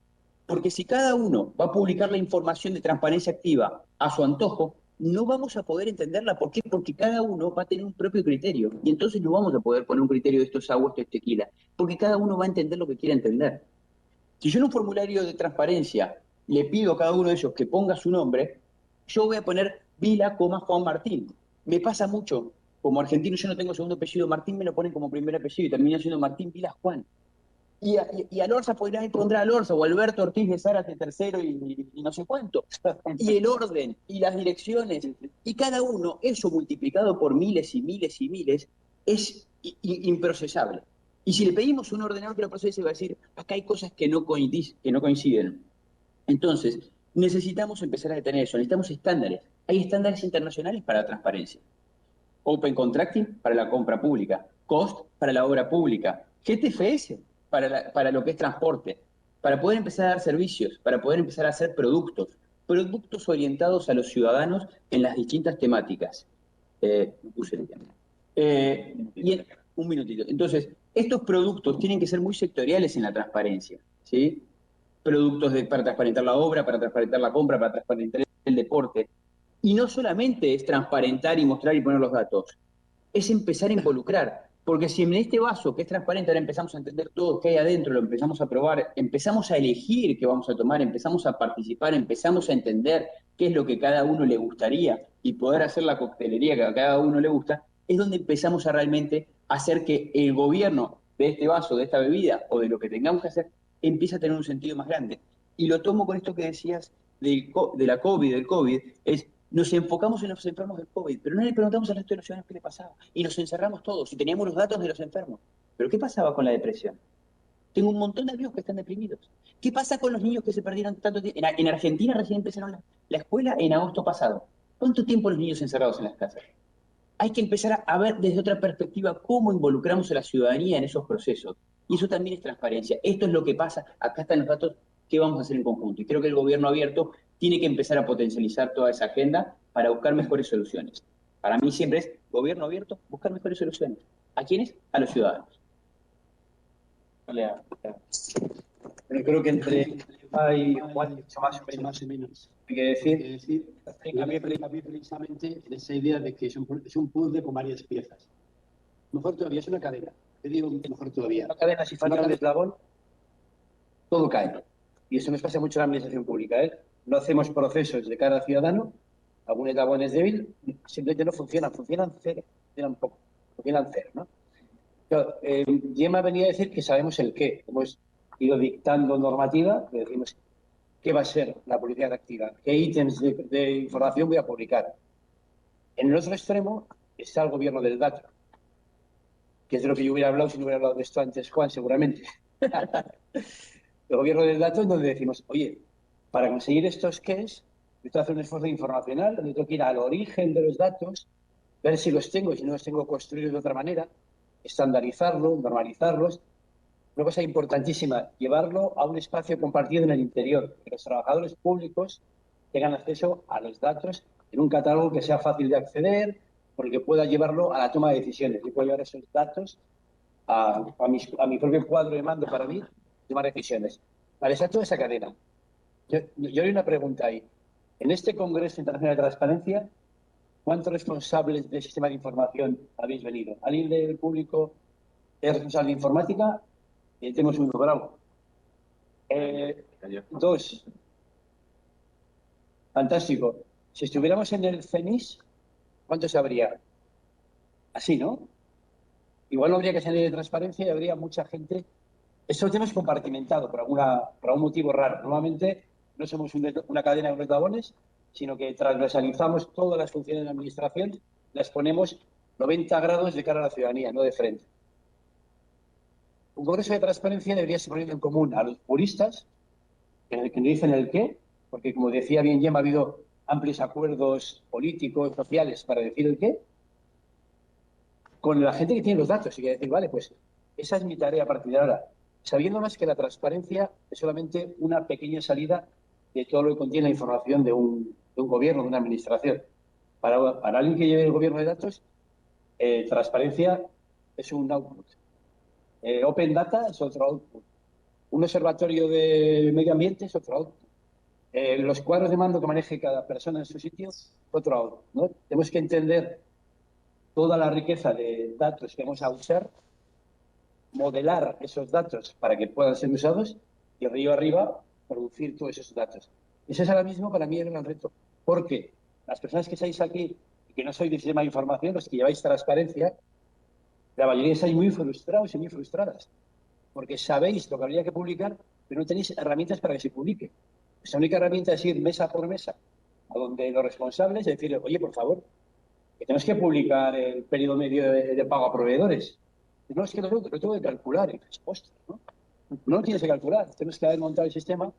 Porque si cada uno va a publicar la información de transparencia activa a su antojo, no vamos a poder entenderla. ¿Por qué? Porque cada uno va a tener un propio criterio. Y entonces no vamos a poder poner un criterio de esto es agua, esto es tequila. Porque cada uno va a entender lo que quiere entender. Si yo en un formulario de transparencia le pido a cada uno de ellos que ponga su nombre, yo voy a poner Vila, Juan Martín. Me pasa mucho. Como argentino yo no tengo segundo apellido Martín, me lo ponen como primer apellido y termina siendo Martín Vila Juan. Y a Lorza pondrá a Lorza o Alberto Ortiz de Zárate tercero y no sé cuánto. Y el orden y las direcciones. Y cada uno, eso multiplicado por miles y miles y miles, es improcesable. Y si le pedimos a un ordenador que lo procese, va a decir, acá hay cosas que no coinciden. Entonces, necesitamos empezar a detener eso. Necesitamos estándares. Hay estándares internacionales para la transparencia. Open Contracting para la compra pública. COST para la obra pública. GTFS para lo que es transporte, para poder empezar a dar servicios, para poder empezar a hacer productos orientados a los ciudadanos en las distintas temáticas. Un minutito. Entonces, estos productos tienen que ser muy sectoriales en la transparencia, ¿sí? Productos para transparentar la obra, para transparentar la compra, para transparentar el deporte. Y no solamente es transparentar y mostrar y poner los datos, es empezar a involucrar. Porque si en este vaso, que es transparente, ahora empezamos a entender todo que hay adentro, lo empezamos a probar, empezamos a elegir qué vamos a tomar, empezamos a participar, empezamos a entender qué es lo que cada uno le gustaría y poder hacer la coctelería que a cada uno le gusta, es donde empezamos a realmente hacer que el gobierno de este vaso, de esta bebida o de lo que tengamos que hacer, empiece a tener un sentido más grande. Y lo tomo con esto que decías de la COVID, del COVID, es nos enfocamos en los enfermos del COVID, pero no le preguntamos al resto de los ciudadanos qué le pasaba. Y nos encerramos todos y teníamos los datos de los enfermos. ¿Pero qué pasaba con la depresión? Tengo un montón de amigos que están deprimidos. ¿Qué pasa con los niños que se perdieron tanto tiempo? En Argentina recién empezaron la escuela en agosto pasado. ¿Cuánto tiempo los niños encerrados en las casas? Hay que empezar a ver desde otra perspectiva cómo involucramos a la ciudadanía en esos procesos. Y eso también es transparencia. Esto es lo que pasa. Acá están los datos. ¿Qué vamos a hacer en conjunto? Y creo que el gobierno abierto tiene que empezar a potencializar toda esa agenda para buscar mejores soluciones. Para mí siempre es gobierno abierto, buscar mejores soluciones. ¿A quiénes? A los ciudadanos. Pero creo que entre Eva y Juan, mucho más o menos. Hay que decir a mí precisamente en esa idea de que es un puzzle con varias piezas. Mejor todavía, es una cadena. Te digo mejor todavía. Una cadena, si falta un eslabón, todo cae. Y eso nos pasa mucho en la administración pública, ¿eh? No hacemos procesos de cara al ciudadano, algún eslabón es débil, simplemente no funcionan, funcionan cero, funcionan poco, funcionan cero, ¿no? Claro, Gemma venía a decir que sabemos el qué. Hemos ido dictando normativa, que decimos qué va a ser la publicidad activa, qué ítems de información voy a publicar. En el otro extremo está el gobierno del dato, que es de lo que yo hubiera hablado si no hubiera hablado de esto antes, Juan, seguramente. El gobierno del dato, en donde decimos, oye, para conseguir estos qué es, necesito hacer un esfuerzo informacional, donde tengo que ir al origen de los datos, ver si los tengo y si no los tengo construidos de otra manera, estandarizarlos, normalizarlos. Una cosa importantísima, llevarlo a un espacio compartido en el interior, que los trabajadores públicos tengan acceso a los datos en un catálogo que sea fácil de acceder, por el que pueda llevarlo a la toma de decisiones. Yo puedo llevar esos datos a mi propio cuadro de mando para mí, tomar decisiones. Vale, está toda esa cadena. Yo hay una pregunta ahí. En este Congreso Internacional de Transparencia, ¿cuántos responsables del sistema de información habéis venido? ¿Alguien del público es responsable de informática? Y tenemos uno, bravo. Dos. Fantástico. Si estuviéramos en el CENIS, ¿cuántos habría? Así, ¿no? Igual no habría que salir de transparencia y habría mucha gente. Esto lo tenemos compartimentado por algún motivo raro. Normalmente no somos una cadena de eslabones, sino que transversalizamos todas las funciones de la administración, las ponemos 90 grados de cara a la ciudadanía, no de frente. Un congreso de transparencia debería ser poniendo en común a los puristas, que dicen el qué, porque como decía bien Gemma, ha habido amplios acuerdos políticos, sociales para decir el qué, con la gente que tiene los datos y que decir, vale, pues esa es mi tarea a partir de ahora, sabiendo más que la transparencia es solamente una pequeña salida de todo lo que contiene la información de un gobierno, de una administración. Para alguien que lleve el gobierno de datos, transparencia es un output. Open Data es otro output. Un observatorio de medio ambiente es otro output. Los cuadros de mando que maneje cada persona en su sitio, otro output, ¿no? Tenemos que entender toda la riqueza de datos que vamos a usar, modelar esos datos para que puedan ser usados y río arriba producir todos esos datos. Ese es ahora mismo para mí el gran reto, porque las personas que estáis aquí y que no sois de sistema de información, los que lleváis transparencia, la mayoría estáis muy frustrados y muy frustradas, porque sabéis lo que habría que publicar, pero no tenéis herramientas para que se publique. Esa única herramienta es ir mesa por mesa a donde los responsables y decirle, oye, por favor, que tenemos que publicar el periodo medio de pago a proveedores. No, es que lo tengo que calcular. Ostras, ¿no? No lo tienes que calcular. Tenemos que haber montado el sistema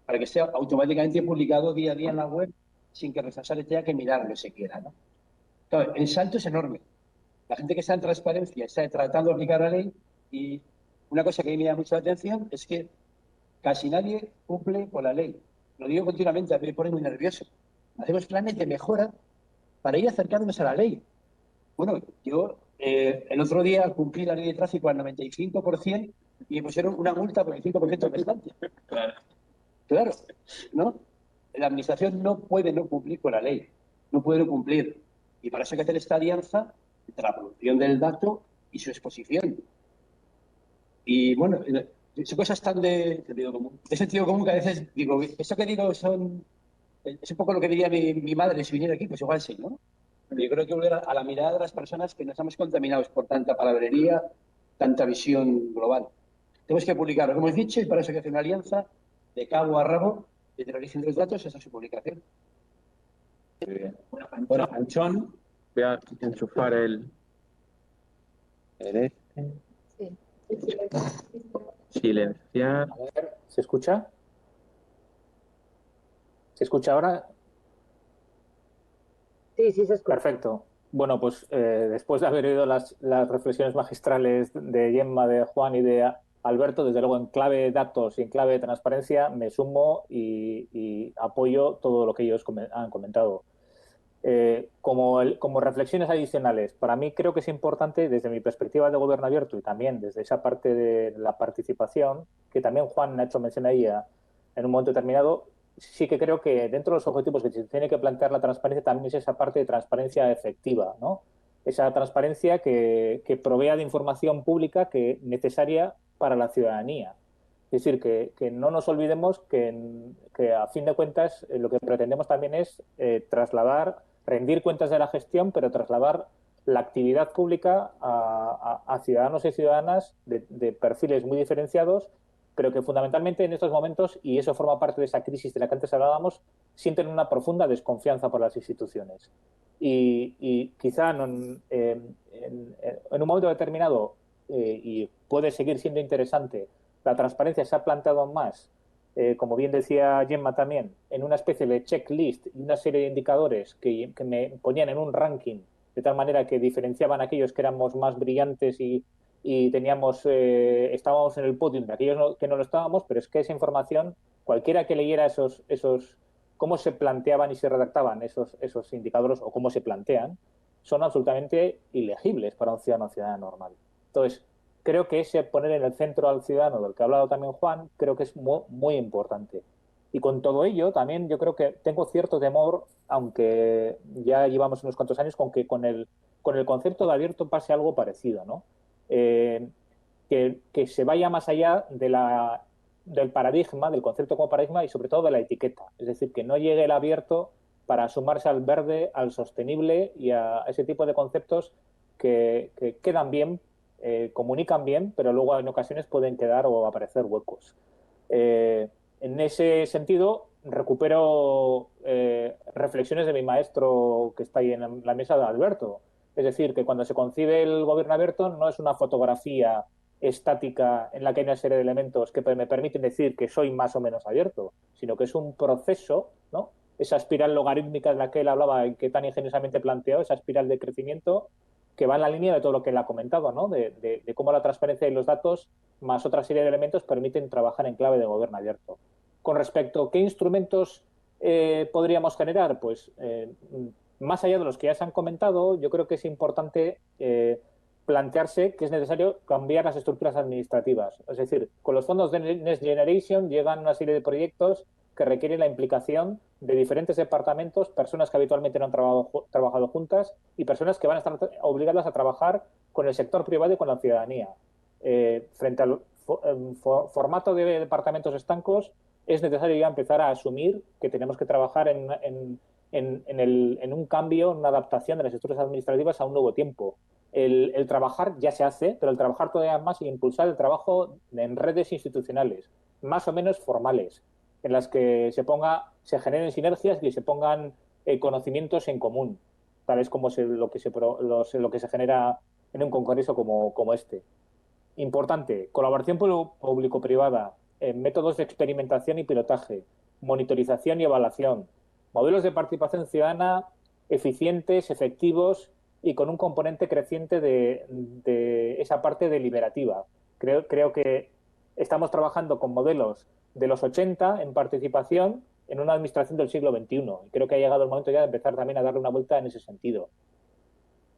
para que esté automáticamente publicado día a día en la web sin que el responsable tenga que mirarlo siquiera, ¿no? Claro, el salto es enorme. La gente que está en transparencia está tratando de aplicar la ley y una cosa que a mí me da mucha atención es que casi nadie cumple con la ley. Lo digo continuamente, a mí me pone muy nervioso. Hacemos planes de mejora para ir acercándonos a la ley. Bueno, yo el otro día cumplí la ley de tráfico al 95% y me pusieron una multa por el 5% restante. Claro, ¿no? La administración no puede no cumplir con la ley, no puede no cumplir. Y para eso hay que hacer esta alianza entre la producción del dato y su exposición. Y bueno, son cosas tan de sentido común que a veces digo, esto que digo es un poco lo que diría mi madre si viniera aquí, pues igual sí, ¿no? Yo creo que volver a la mirada de las personas que no estamos contaminados por tanta palabrería, tanta visión global. Tenemos que publicar lo que hemos dicho y para eso hay que hacer una alianza de cabo a rabo desde el origen de los datos hasta su publicación. Muy bien. Bueno, Panchón. Voy a enchufar el este. Sí. Silenciar. A ver, ¿se escucha? ¿Se escucha ahora? Sí, se escucha. Perfecto. Bueno, pues después de haber oído las reflexiones magistrales de Gemma, de Juan y de Alberto, desde luego en clave de datos y en clave de transparencia, me sumo y apoyo todo lo que ellos han comentado. Como reflexiones adicionales, para mí creo que es importante, desde mi perspectiva de gobierno abierto y también desde esa parte de la participación, que también Juan ha hecho mención a ella en un momento determinado, sí que creo que dentro de los objetivos que se tiene que plantear la transparencia también es esa parte de transparencia efectiva, ¿no? Esa transparencia que provea de información pública que necesaria para la ciudadanía. Es decir, que no nos olvidemos que a fin de cuentas lo que pretendemos también es trasladar, rendir cuentas de la gestión, pero trasladar la actividad pública a ciudadanos y ciudadanas de perfiles muy diferenciados, pero que fundamentalmente en estos momentos, y eso forma parte de esa crisis de la que antes hablábamos, sienten una profunda desconfianza por las instituciones. Y quizá en un momento determinado, y puede seguir siendo interesante, la transparencia se ha planteado más, como bien decía Gemma también, en una especie de checklist y una serie de indicadores que me ponían en un ranking, de tal manera que diferenciaban a aquellos que éramos más brillantes y teníamos, estábamos en el podium de aquellos que no lo estábamos, pero es que esa información, cualquiera que leyera cómo se planteaban y se redactaban esos indicadores o cómo se plantean, son absolutamente ilegibles para un ciudadano o ciudadana normal. Entonces, creo que ese poner en el centro al ciudadano, del que ha hablado también Juan, creo que es muy, muy importante. Y con todo ello, también yo creo que tengo cierto temor, aunque ya llevamos unos cuantos años, con que con el concepto de abierto pase algo parecido, ¿no? Que se vaya más allá del paradigma, del concepto como paradigma y sobre todo de la etiqueta. Es decir, que no llegue el abierto para sumarse al verde, al sostenible y a ese tipo de conceptos que quedan bien, comunican bien, pero luego en ocasiones pueden quedar o aparecer huecos. En ese sentido, recupero reflexiones de mi maestro que está ahí en la mesa de Alberto. Es decir, que cuando se concibe el gobierno abierto no es una fotografía estática en la que hay una serie de elementos que me permiten decir que soy más o menos abierto, sino que es un proceso, ¿no? Esa espiral logarítmica de la que él hablaba y que tan ingeniosamente planteó, esa espiral de crecimiento que va en la línea de todo lo que él ha comentado, ¿no? De cómo la transparencia y los datos, más otra serie de elementos, permiten trabajar en clave de gobierno abierto. Con respecto a qué instrumentos podríamos generar, pues más allá de los que ya se han comentado, yo creo que es importante plantearse que es necesario cambiar las estructuras administrativas. Es decir, con los fondos de Next Generation llegan una serie de proyectos que requieren la implicación de diferentes departamentos, personas que habitualmente no han trabajado juntas y personas que van a estar obligadas a trabajar con el sector privado y con la ciudadanía. Frente al formato de departamentos estancos, es necesario ya empezar a asumir que tenemos que trabajar en un cambio, en una adaptación de las estructuras administrativas a un nuevo tiempo. El trabajar ya se hace, pero el trabajar todavía más y impulsar el trabajo en redes institucionales, más o menos formales, en las que se generen sinergias y se pongan conocimientos en común, tal es como lo que se genera en un congreso como este. Importante, colaboración público-privada, métodos de experimentación y pilotaje, monitorización y evaluación, modelos de participación ciudadana eficientes, efectivos y con un componente creciente de esa parte deliberativa. Creo que estamos trabajando con modelos de los 80 en participación en una administración del siglo XXI. Y creo que ha llegado el momento ya de empezar también a darle una vuelta en ese sentido.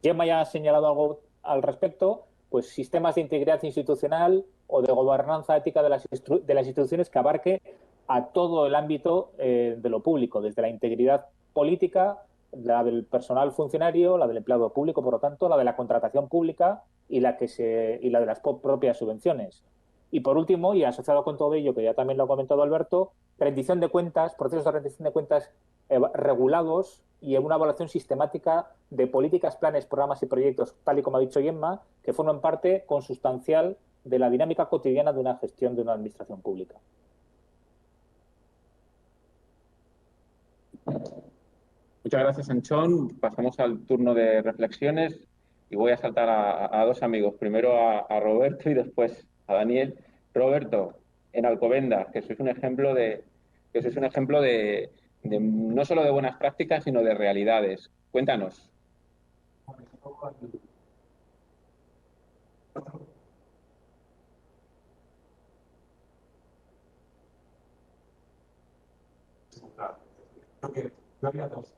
Gemma ya ha señalado algo al respecto, pues sistemas de integridad institucional o de gobernanza ética de las instituciones que abarque a todo el ámbito de lo público, desde la integridad política, la del personal funcionario, la del empleado público, por lo tanto, la de la contratación pública y la de las propias subvenciones. Y por último, y asociado con todo ello, que ya también lo ha comentado Alberto, rendición de cuentas, procesos de rendición de cuentas regulados y una evaluación sistemática de políticas, planes, programas y proyectos, tal y como ha dicho Gemma, que forman parte consustancial de la dinámica cotidiana de una gestión de una administración pública. Muchas gracias, Anchón. Pasamos al turno de reflexiones y voy a saltar a dos amigos. Primero a Roberto y después a Daniel. Roberto, en Alcobendas, que sois un ejemplo de no solo de buenas prácticas, sino de realidades. Cuéntanos. Creo que yo había dos.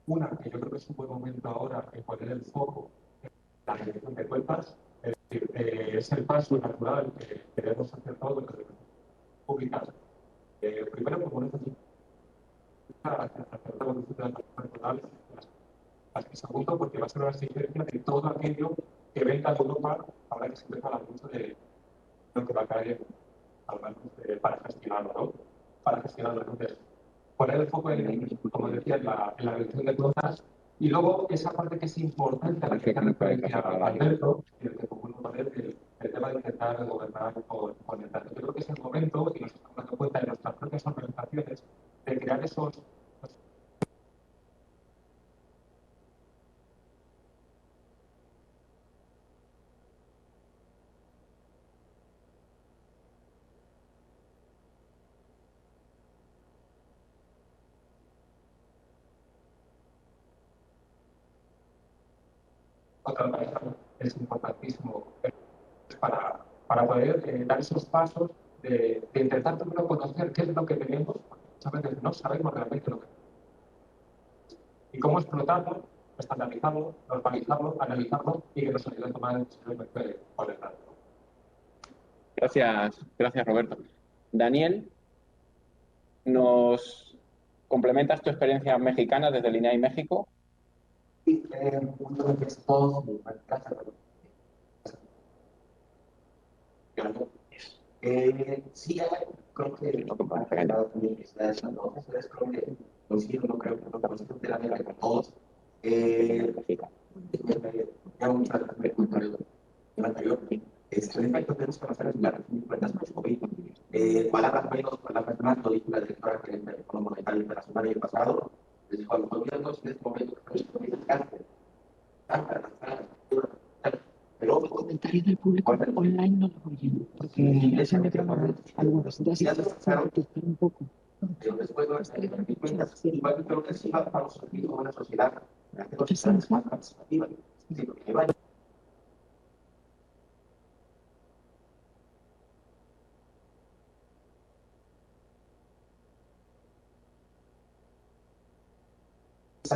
Una, que yo creo que es un buen momento ahora en poner el foco en la dirección de cuentas, es el paso natural que debemos hacer todos los públicas. Primero, como necesitamos hacer la evolución de las personales, y segundo, porque va a ser una exigencia de todo aquello que venga de Europa, ahora que se empieza a hablar mucho de lo que va a caer para gestionarlo, ¿no? Para gestionarlo. Entonces, poner el foco, como decía, en la reducción de cosas y luego esa parte que es importante, a la que hace referencia a Alberto, y el que propongo poner el tema de intentar gobernar con el dato. Yo creo que es el momento, y nos estamos dando cuenta en nuestras propias organizaciones, de crear esos otra pareja es importantísimo para poder dar esos pasos de intentar primero conocer qué es lo que tenemos, porque muchas veces no sabemos realmente lo que tenemos. Y cómo explotarlo, estandarizarlo, normalizarlo, analizarlo y que nos ayude a tomar decisiones por el dato. Gracias, Roberto. Daniel, ¿nos complementas tu experiencia mexicana desde el INAI México? Sí, uno de mis esposos, mi casa, sí, creo que también está echando, entonces creo que coincido, no creo que no conozco de la manera que todos. Ya muchas veces me comentario el anterior, en efecto tenemos que pasar en la cuentas más COVID. Palabras menos, palabras más, lo dijo la directora del Fondo Monetario Internacional el pasado, les dijo a los gobiernos en este momento que no se puede pero otro comentario del público online no lo oyen, porque ese me programa algunos días y un poco. Pero después no está en cuentas, igual creo que sí vamos a vivir una sociedad en la que los sistemas más participativa, porque vaya.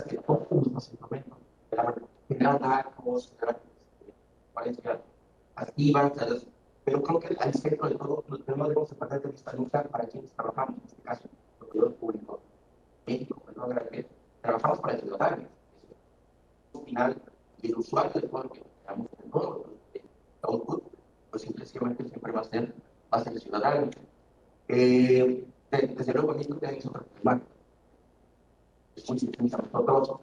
Que todos nos momento, generar datos, parezca activas, pero creo que al centro de todo, no debemos perder de vista nunca para quienes trabajamos, en este caso, los servidores públicos, México, pues, no trabajamos para el ciudadano. Al final, el usuario de todo lo que creamos en todo el output, pues simplemente siempre va a ser el ciudadano. Desde luego, México tiene que ser problema. Nosotros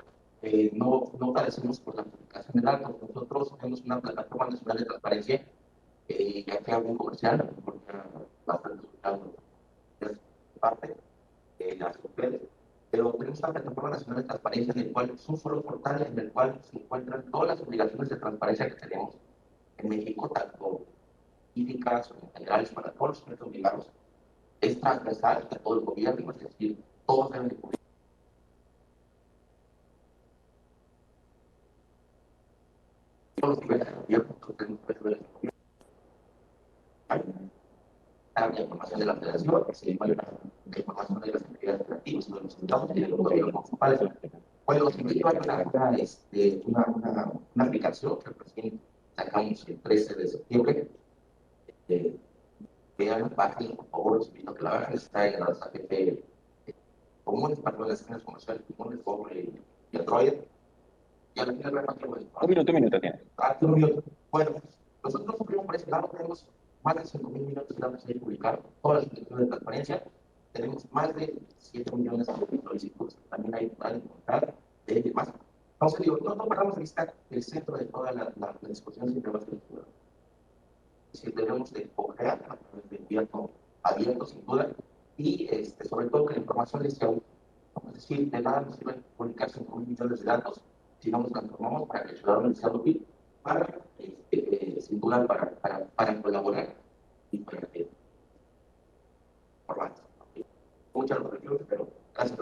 no padecemos por la publicación de datos. Nosotros tenemos una plataforma nacional de transparencia, ya que hago un comercial, porque bastante resultado de parte de las mujeres, pero tenemos una plataforma nacional de transparencia en el cual es un solo portal en el cual se encuentran todas las obligaciones de transparencia que tenemos en México, tanto cívicas o generales para todos los sujetos obligados. Es transversal a todo el gobierno, es decir, todos deben de publicar. Todos los niveles de gobierno, la información de la federación, la información de las entidades operativas, de los estados y de los gobiernos municipales. Bueno, si me lleva una aplicación que recién sacamos el 13 de septiembre, vean la página, por favor, los invito a que la bajen, está en las app comunes para las escenas comerciales comunes, como el Android. Y al final, Un minuto tienes. Un minuto. Bueno, nosotros cumplimos por ese lado, tenemos más de 5.000 millones de datos ahí publicados, todas las instituciones de transparencia, tenemos más de 7 millones de solicitudes, también hay que encontrar de más. Entonces, digo, no perdamos de vista el centro de toda la discusión siempre va a ser el ciudadano. Es decir, debemos de co-crear a través de gobierno abierto, sin duda, y sobre todo que la información les sea Vamos a decir, de nada nos sirve publicar 5.000 millones de datos si no nos transformamos para que el ciudadano sea útil para, sin duda, para colaborar y para formar. Muchas gracias, pero gracias.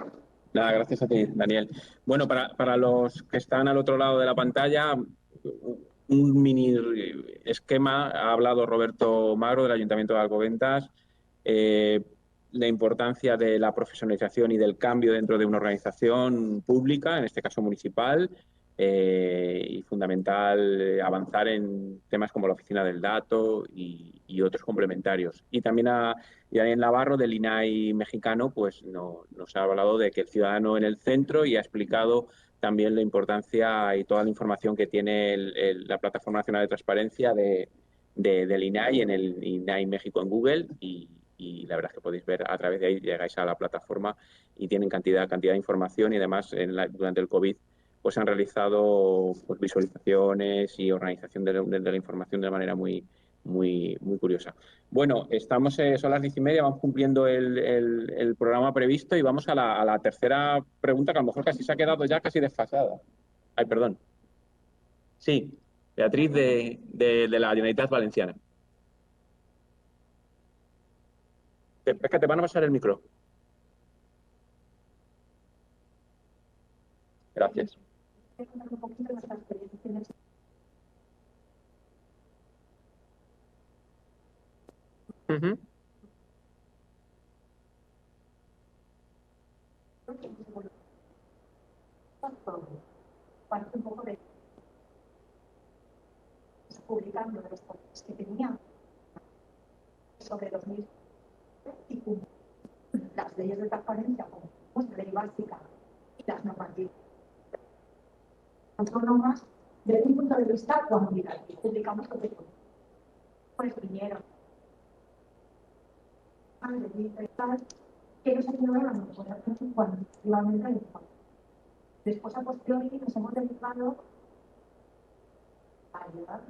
Nada, gracias a ti, Daniel. Bueno, para los que están al otro lado de la pantalla, un mini esquema. Ha hablado Roberto Magro del Ayuntamiento de Alcobendas, la importancia de la profesionalización y del cambio dentro de una organización pública, en este caso municipal, y fundamental avanzar en temas como la oficina del dato y otros complementarios. Y también Daniel Navarro del INAI mexicano pues nos ha hablado de que el ciudadano en el centro y ha explicado también la importancia y toda la información que tiene la Plataforma Nacional de Transparencia del INAI en el INAI México en Google y la verdad es que podéis ver a través de ahí, llegáis a la plataforma y tienen cantidad de información y además durante el COVID pues han realizado pues, visualizaciones y organización de la información de manera muy curiosa. Bueno, estamos, son las 10:30, vamos cumpliendo el programa previsto y vamos a la tercera pregunta que a lo mejor casi se ha quedado ya casi desfasada. Ay, perdón. Sí, Beatriz de la Generalitat Valenciana. Es que te van a pasar el micro. Gracias. Uh-huh. Parte un poco de publicando los reportes que tenía sobre 2000 y las leyes de transparencia como la ley básica y las normativas autónomas desde un punto de vista cuantitativo. Publicamos lo que pues vinieron que no se ignoran lo que puede hacer cuantitativamente la información. Después, a posteriori, nos hemos dedicado a ayudar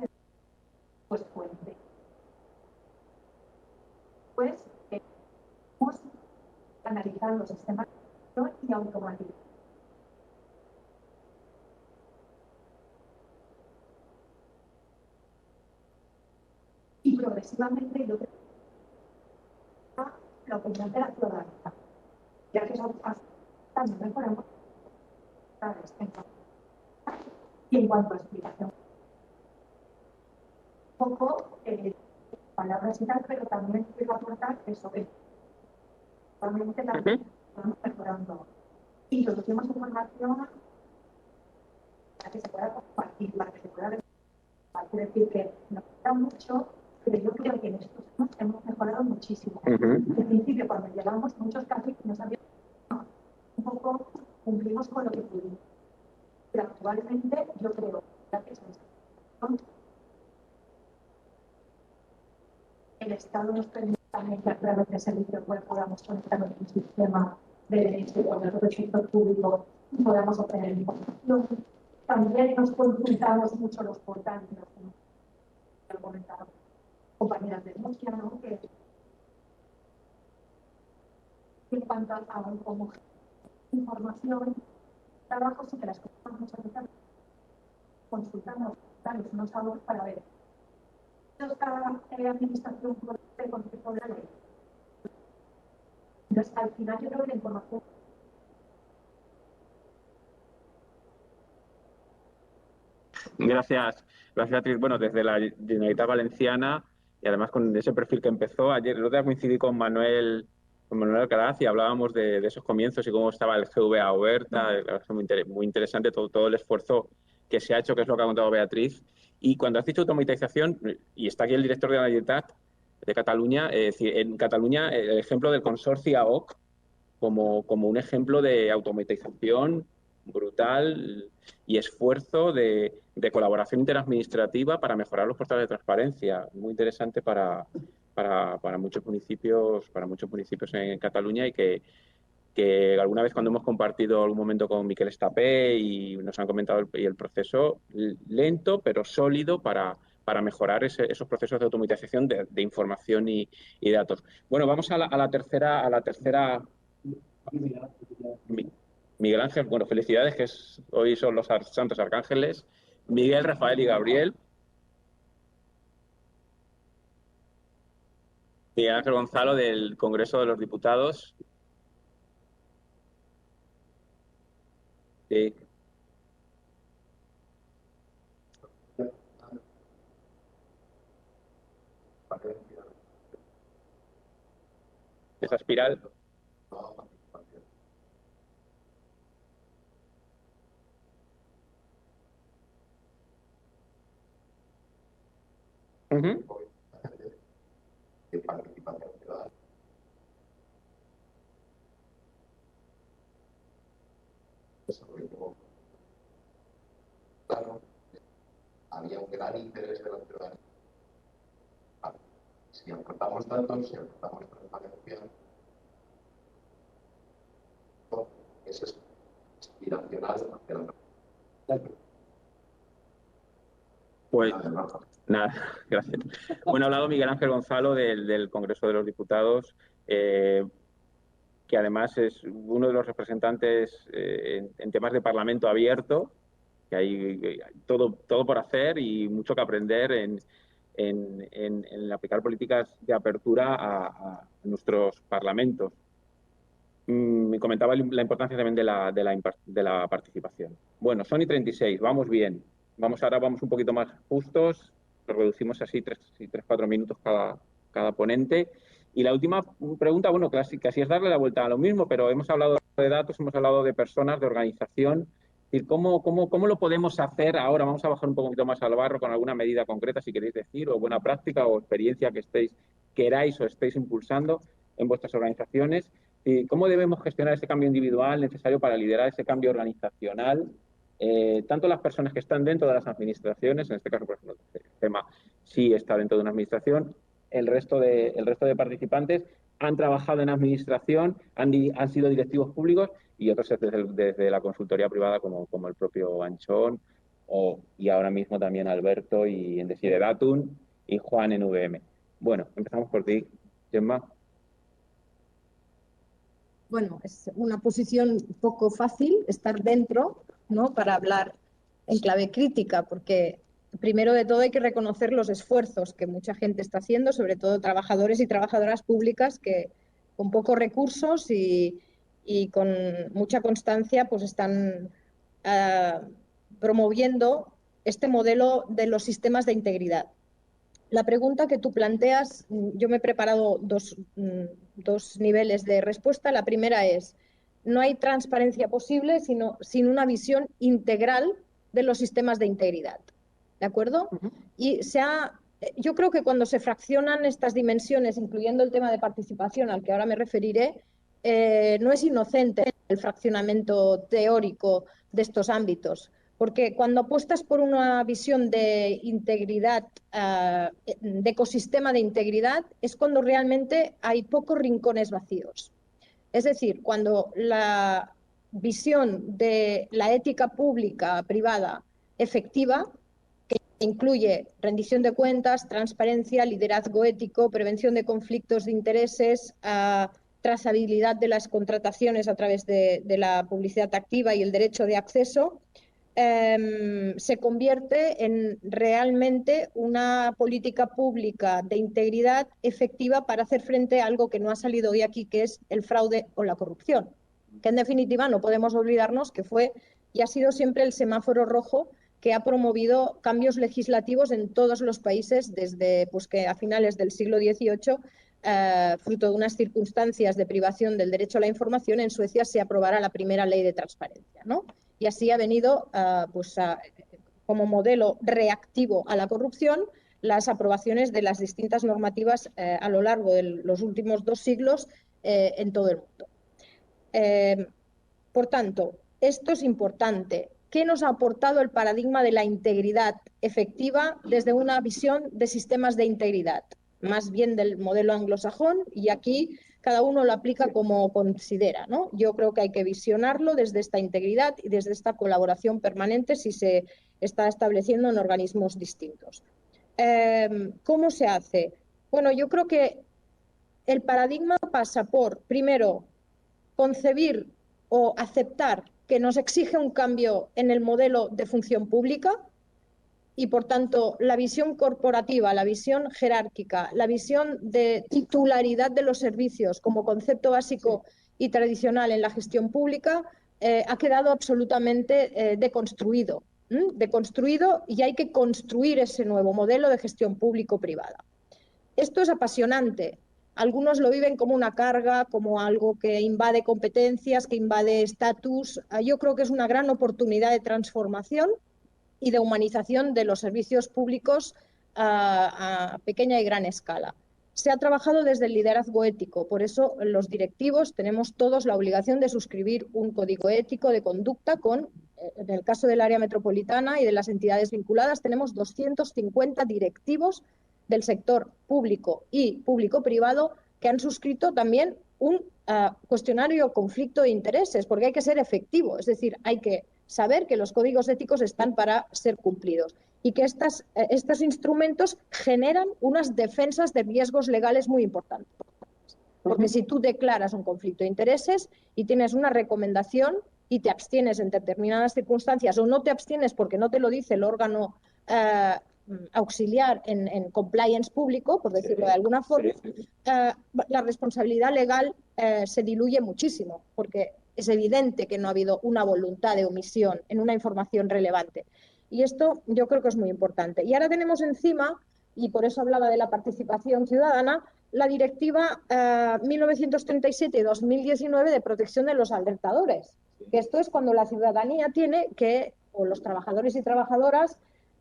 pues fuente. Pues hemos analizado los sistemas y automatizado. Y progresivamente yo creo la opinión de la ciudadanía, ya que eso también mejoramos y en cuanto a explicación un poco palabras y tal, pero también quiero aportar eso que realmente también estamos mejorando y introducimos información para que se pueda compartir, para que se pueda decir que nos gusta mucho, pero yo creo que en estos años hemos mejorado muchísimo. Al principio, cuando llegamos, muchos casos no sabíamos un poco, cumplimos con lo que pudimos. Pero actualmente yo creo que el Estado nos permite también que a través de servicios web podamos conectarnos en un sistema de contratos del sector público y podamos obtener información. También nos consultamos mucho los portales, lo comentaron compañeras de Murcia, ¿no? Que en cuanto a como información, trabajo sí que las cosas muchas veces consultamos unos a otros para ver esta administración de concepto de la ley. Entonces, al final yo creo que la información Gracias, Beatriz. Bueno, desde la Generalitat Valenciana y además con ese perfil que empezó ayer, el otro día coincidí con Manuel Alcaraz y hablábamos de esos comienzos y cómo estaba el GVA Oberta. Muy interesante todo el esfuerzo que se ha hecho, que es lo que ha contado Beatriz. Y cuando has dicho automatización, y está aquí el director de la Generalitat de Cataluña, en Cataluña el ejemplo del consorcio AOC como un ejemplo de automatización brutal y esfuerzo de colaboración interadministrativa para mejorar los portales de transparencia. Muy interesante para muchos municipios en Cataluña y que alguna vez cuando hemos compartido algún momento con Miquel Estapé y nos han comentado el proceso lento pero sólido para mejorar esos procesos de automatización de información y datos. Bueno, vamos a la tercera Miguel Ángel, bueno, felicidades, que hoy son los santos arcángeles. Miguel, Rafael y Gabriel. Miguel Ángel Gonzalo, del Congreso de los Diputados. Sí. Esa espiral. Claro, había un gran interés de la ciudadanía. Si aportamos datos, si aportamos transparencia, eso es aspiracional hacia la. Pues nada, gracias. Bueno, ha hablado Miguel Ángel Gonzalo del Congreso de los Diputados, que además es uno de los representantes en temas de Parlamento abierto, que hay todo por hacer y mucho que aprender en aplicar políticas de apertura a nuestros parlamentos. Me comentaba la importancia también de la participación. Bueno, son y 36, vamos bien. Ahora vamos un poquito más justos, lo reducimos así 3-4 minutos cada ponente. Y la última pregunta, bueno, casi es darle la vuelta a lo mismo, pero hemos hablado de datos, hemos hablado de personas, de organización. Es decir, ¿cómo lo podemos hacer ahora? Vamos a bajar un poquito más al barro con alguna medida concreta, si queréis decir, o buena práctica o experiencia que queráis o estéis impulsando en vuestras organizaciones. ¿Cómo debemos gestionar ese cambio individual necesario para liderar ese cambio organizacional? Tanto las personas que están dentro de las administraciones, en este caso, por ejemplo, el tema sí está dentro de una administración, el resto de participantes han trabajado en administración, han sido directivos públicos y otros desde la consultoría privada como el propio Anchón y ahora mismo también Alberto y en Desideratun y Juan en VM. Bueno, empezamos por ti, Gemma. Bueno, es una posición poco fácil estar dentro, ¿no?, para hablar en clave crítica, porque primero de todo hay que reconocer los esfuerzos que mucha gente está haciendo, sobre todo trabajadores y trabajadoras públicas que con pocos recursos y con mucha constancia pues están promoviendo este modelo de los sistemas de integridad. La pregunta que tú planteas, yo me he preparado dos niveles de respuesta. La primera es, no hay transparencia posible sin una visión integral de los sistemas de integridad. ¿De acuerdo? Y yo creo que cuando se fraccionan estas dimensiones, incluyendo el tema de participación, al que ahora me referiré, no es inocente el fraccionamiento teórico de estos ámbitos. Porque cuando apuestas por una visión de integridad, de ecosistema de integridad, es cuando realmente hay pocos rincones vacíos. Es decir, cuando la visión de la ética pública privada efectiva, que incluye rendición de cuentas, transparencia, liderazgo ético, prevención de conflictos de intereses, trazabilidad de las contrataciones a través de la publicidad activa y el derecho de acceso, se convierte en realmente una política pública de integridad efectiva para hacer frente a algo que no ha salido hoy aquí, que es el fraude o la corrupción, que en definitiva no podemos olvidarnos que fue y ha sido siempre el semáforo rojo que ha promovido cambios legislativos en todos los países desde que a finales del siglo XVIII, fruto de unas circunstancias de privación del derecho a la información, en Suecia se aprobará la primera ley de transparencia, ¿no? Y así ha venido como modelo reactivo a la corrupción las aprobaciones de las distintas normativas a lo largo de los últimos 2 siglos en todo el mundo. Por tanto, esto es importante. ¿Qué nos ha aportado el paradigma de la integridad efectiva desde una visión de sistemas de integridad? Más bien del modelo anglosajón, y aquí cada uno lo aplica como considera, ¿no? Yo creo que hay que visionarlo desde esta integridad y desde esta colaboración permanente si se está estableciendo en organismos distintos. ¿Cómo se hace? Bueno, yo creo que el paradigma pasa por, primero, concebir o aceptar que nos exige un cambio en el modelo de función pública y, por tanto, la visión corporativa, la visión jerárquica, la visión de titularidad de los servicios como concepto básico y tradicional en la gestión pública ha quedado absolutamente deconstruido, y hay que construir ese nuevo modelo de gestión público-privada. Esto es apasionante. Algunos lo viven como una carga, como algo que invade competencias, que invade estatus. Yo creo que es una gran oportunidad de transformación y de humanización de los servicios públicos a pequeña y gran escala. Se ha trabajado desde el liderazgo ético, por eso los directivos tenemos todos la obligación de suscribir un código ético de conducta con, en el caso del área metropolitana y de las entidades vinculadas, tenemos 250 directivos del sector público y público-privado que han suscrito también un cuestionario conflicto de intereses, porque hay que ser efectivo, es decir, hay que saber que los códigos éticos están para ser cumplidos y que estos instrumentos generan unas defensas de riesgos legales muy importantes. Porque si tú declaras un conflicto de intereses y tienes una recomendación y te abstienes en determinadas circunstancias o no te abstienes porque no te lo dice el órgano auxiliar en compliance público, por decirlo de alguna forma, la responsabilidad legal se diluye muchísimo, porque es evidente que no ha habido una voluntad de omisión en una información relevante. Y esto yo creo que es muy importante. Y ahora tenemos encima, y por eso hablaba de la participación ciudadana, la Directiva 1937-2019 de protección de los alertadores. Que esto es cuando la ciudadanía tiene que, o los trabajadores y trabajadoras,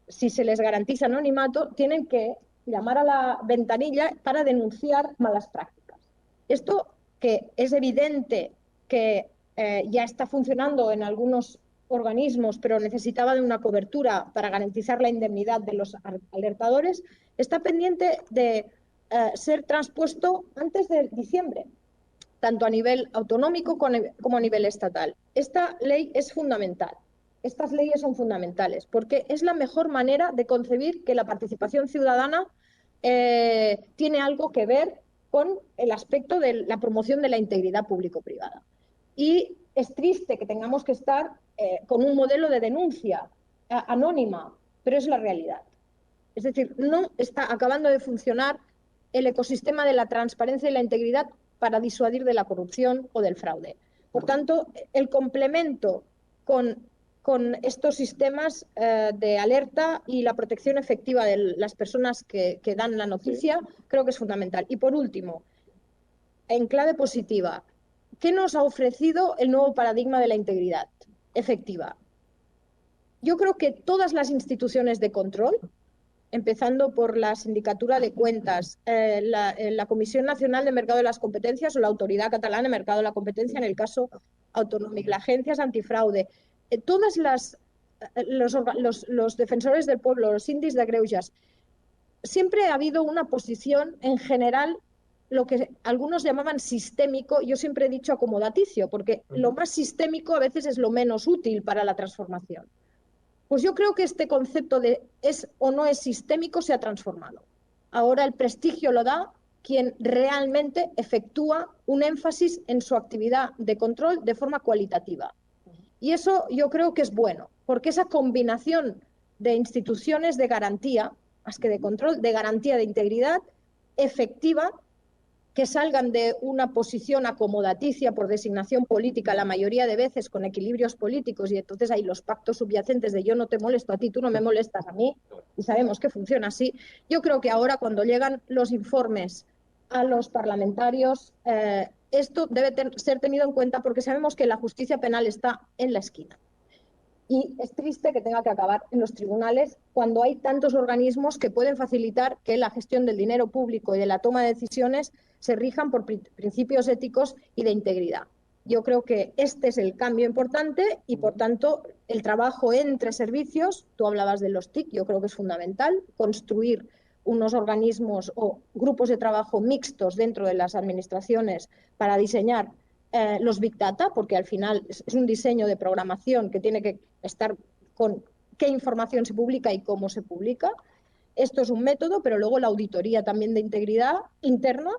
si se les garantiza anonimato, tienen que llamar a la ventanilla para denunciar malas prácticas. Esto, que es evidente que ya está funcionando en algunos organismos, pero necesitaba de una cobertura para garantizar la indemnidad de los alertadores, está pendiente de ser transpuesto antes de diciembre, tanto a nivel autonómico como a nivel estatal. Esta ley es fundamental. Estas leyes son fundamentales porque es la mejor manera de concebir que la participación ciudadana tiene algo que ver con el aspecto de la promoción de la integridad público-privada. Y es triste que tengamos que estar con un modelo de denuncia anónima, pero es la realidad. Es decir, no está acabando de funcionar el ecosistema de la transparencia y la integridad para disuadir de la corrupción o del fraude. Por tanto, el complemento con estos sistemas de alerta y la protección efectiva de las personas que dan la noticia, creo que es fundamental. Y por último, en clave positiva, ¿qué nos ha ofrecido el nuevo paradigma de la integridad efectiva? Yo creo que todas las instituciones de control, empezando por la Sindicatura de Cuentas, la Comisión Nacional de Mercado de las Competencias o la Autoridad Catalana de Mercado de la Competencia en el caso autonómico, las agencias antifraude, todos los defensores del pueblo, los síndicos de greuges, siempre ha habido una posición en general, lo que algunos llamaban sistémico, yo siempre he dicho acomodaticio, porque lo más sistémico a veces es lo menos útil para la transformación. Pues yo creo que este concepto de es o no es sistémico se ha transformado. Ahora el prestigio lo da quien realmente efectúa un énfasis en su actividad de control de forma cualitativa. Y eso yo creo que es bueno, porque esa combinación de instituciones de garantía, más que de control, de garantía de integridad efectiva, que salgan de una posición acomodaticia por designación política la mayoría de veces con equilibrios políticos, y entonces hay los pactos subyacentes de yo no te molesto a ti, tú no me molestas a mí, y sabemos que funciona así. Yo creo que ahora cuando llegan los informes a los parlamentarios, esto debe ser tenido en cuenta porque sabemos que la justicia penal está en la esquina. Y es triste que tenga que acabar en los tribunales cuando hay tantos organismos que pueden facilitar que la gestión del dinero público y de la toma de decisiones se rijan por principios éticos y de integridad. Yo creo que este es el cambio importante y, por tanto, el trabajo entre servicios, tú hablabas de los TIC, yo creo que es fundamental construir unos organismos o grupos de trabajo mixtos dentro de las administraciones para diseñar los Big Data, porque al final es un diseño de programación que tiene que estar con qué información se publica y cómo se publica. Esto es un método, pero luego la auditoría también de integridad interna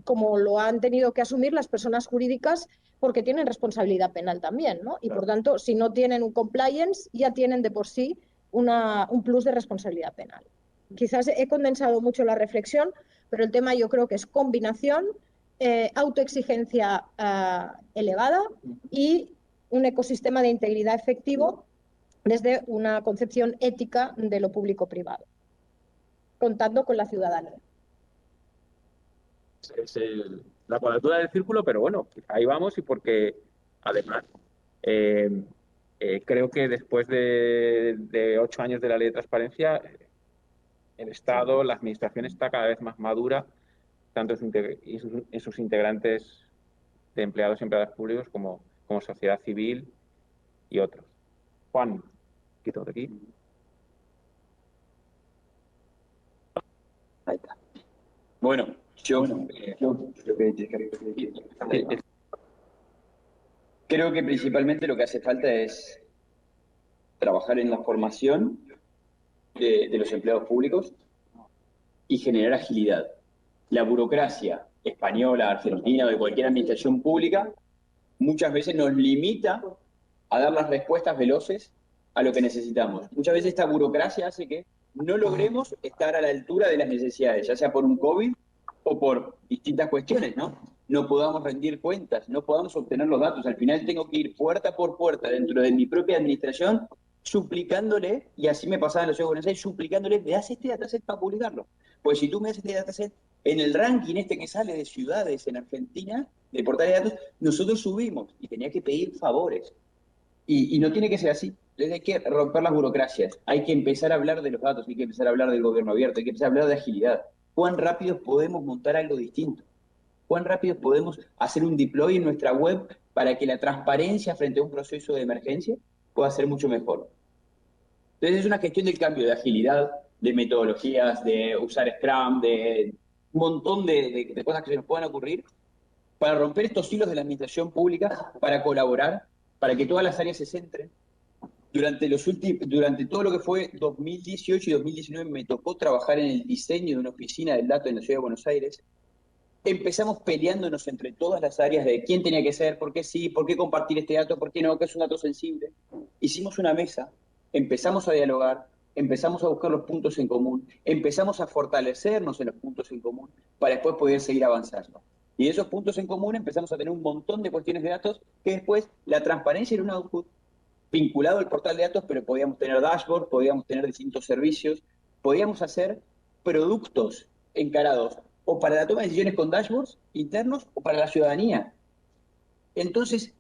como lo han tenido que asumir las personas jurídicas porque tienen responsabilidad penal también, ¿no? Y por tanto, si no tienen un compliance, ya tienen de por sí un plus de responsabilidad penal. Quizás he condensado mucho la reflexión, pero el tema yo creo que es combinación, autoexigencia elevada y un ecosistema de integridad efectivo desde una concepción ética de lo público-privado, contando con la ciudadanía. Es la cuadratura del círculo, pero bueno, ahí vamos y porque además creo que después de 8 años de la ley de transparencia, el Estado, la Administración está cada vez más madura, tanto en sus integrantes de empleados y empleadas públicos como sociedad civil y otros. Juan, quito de aquí. Ahí está. Bueno, creo que principalmente lo que hace falta es trabajar en la formación de los empleados públicos y generar agilidad. La burocracia española, argentina o de cualquier administración pública muchas veces nos limita a dar las respuestas veloces a lo que necesitamos. Muchas veces esta burocracia hace que no logremos estar a la altura de las necesidades, ya sea por un COVID o por distintas cuestiones, ¿no? No podamos rendir cuentas, no podamos obtener los datos. Al final tengo que ir puerta por puerta dentro de mi propia administración suplicándole, y así me pasaba en la Ciudad de Buenos Aires, suplicándole, me das este dataset para publicarlo. Pues si tú me das este dataset, en el ranking que sale de ciudades en Argentina, de portales de datos, nosotros subimos y tenía que pedir favores. Y no tiene que ser así. Entonces hay que romper las burocracias, hay que empezar a hablar de los datos, hay que empezar a hablar del gobierno abierto, hay que empezar a hablar de agilidad. ¿Cuán rápido podemos montar algo distinto? ¿Cuán rápido podemos hacer un deploy en nuestra web para que la transparencia frente a un proceso de emergencia pueda ser mucho mejor? Entonces es una gestión del cambio, de agilidad, de metodologías, de usar Scrum, de un montón de cosas que se nos puedan ocurrir para romper estos hilos de la administración pública, para colaborar, para que todas las áreas se centren. Durante todo lo que fue 2018 y 2019 me tocó trabajar en el diseño de una oficina del dato en la Ciudad de Buenos Aires. Empezamos peleándonos entre todas las áreas de quién tenía que ser, por qué sí, por qué compartir este dato, por qué no, que es un dato sensible. Hicimos una mesa, empezamos a dialogar, empezamos a buscar los puntos en común, empezamos a fortalecernos en los puntos en común para después poder seguir avanzando. Y de esos puntos en común empezamos a tener un montón de cuestiones de datos que después la transparencia era un output vinculado al portal de datos, pero podíamos tener dashboard, podíamos tener distintos servicios, podíamos hacer productos encarados o para la toma de decisiones con dashboards internos o para la ciudadanía. Entonces,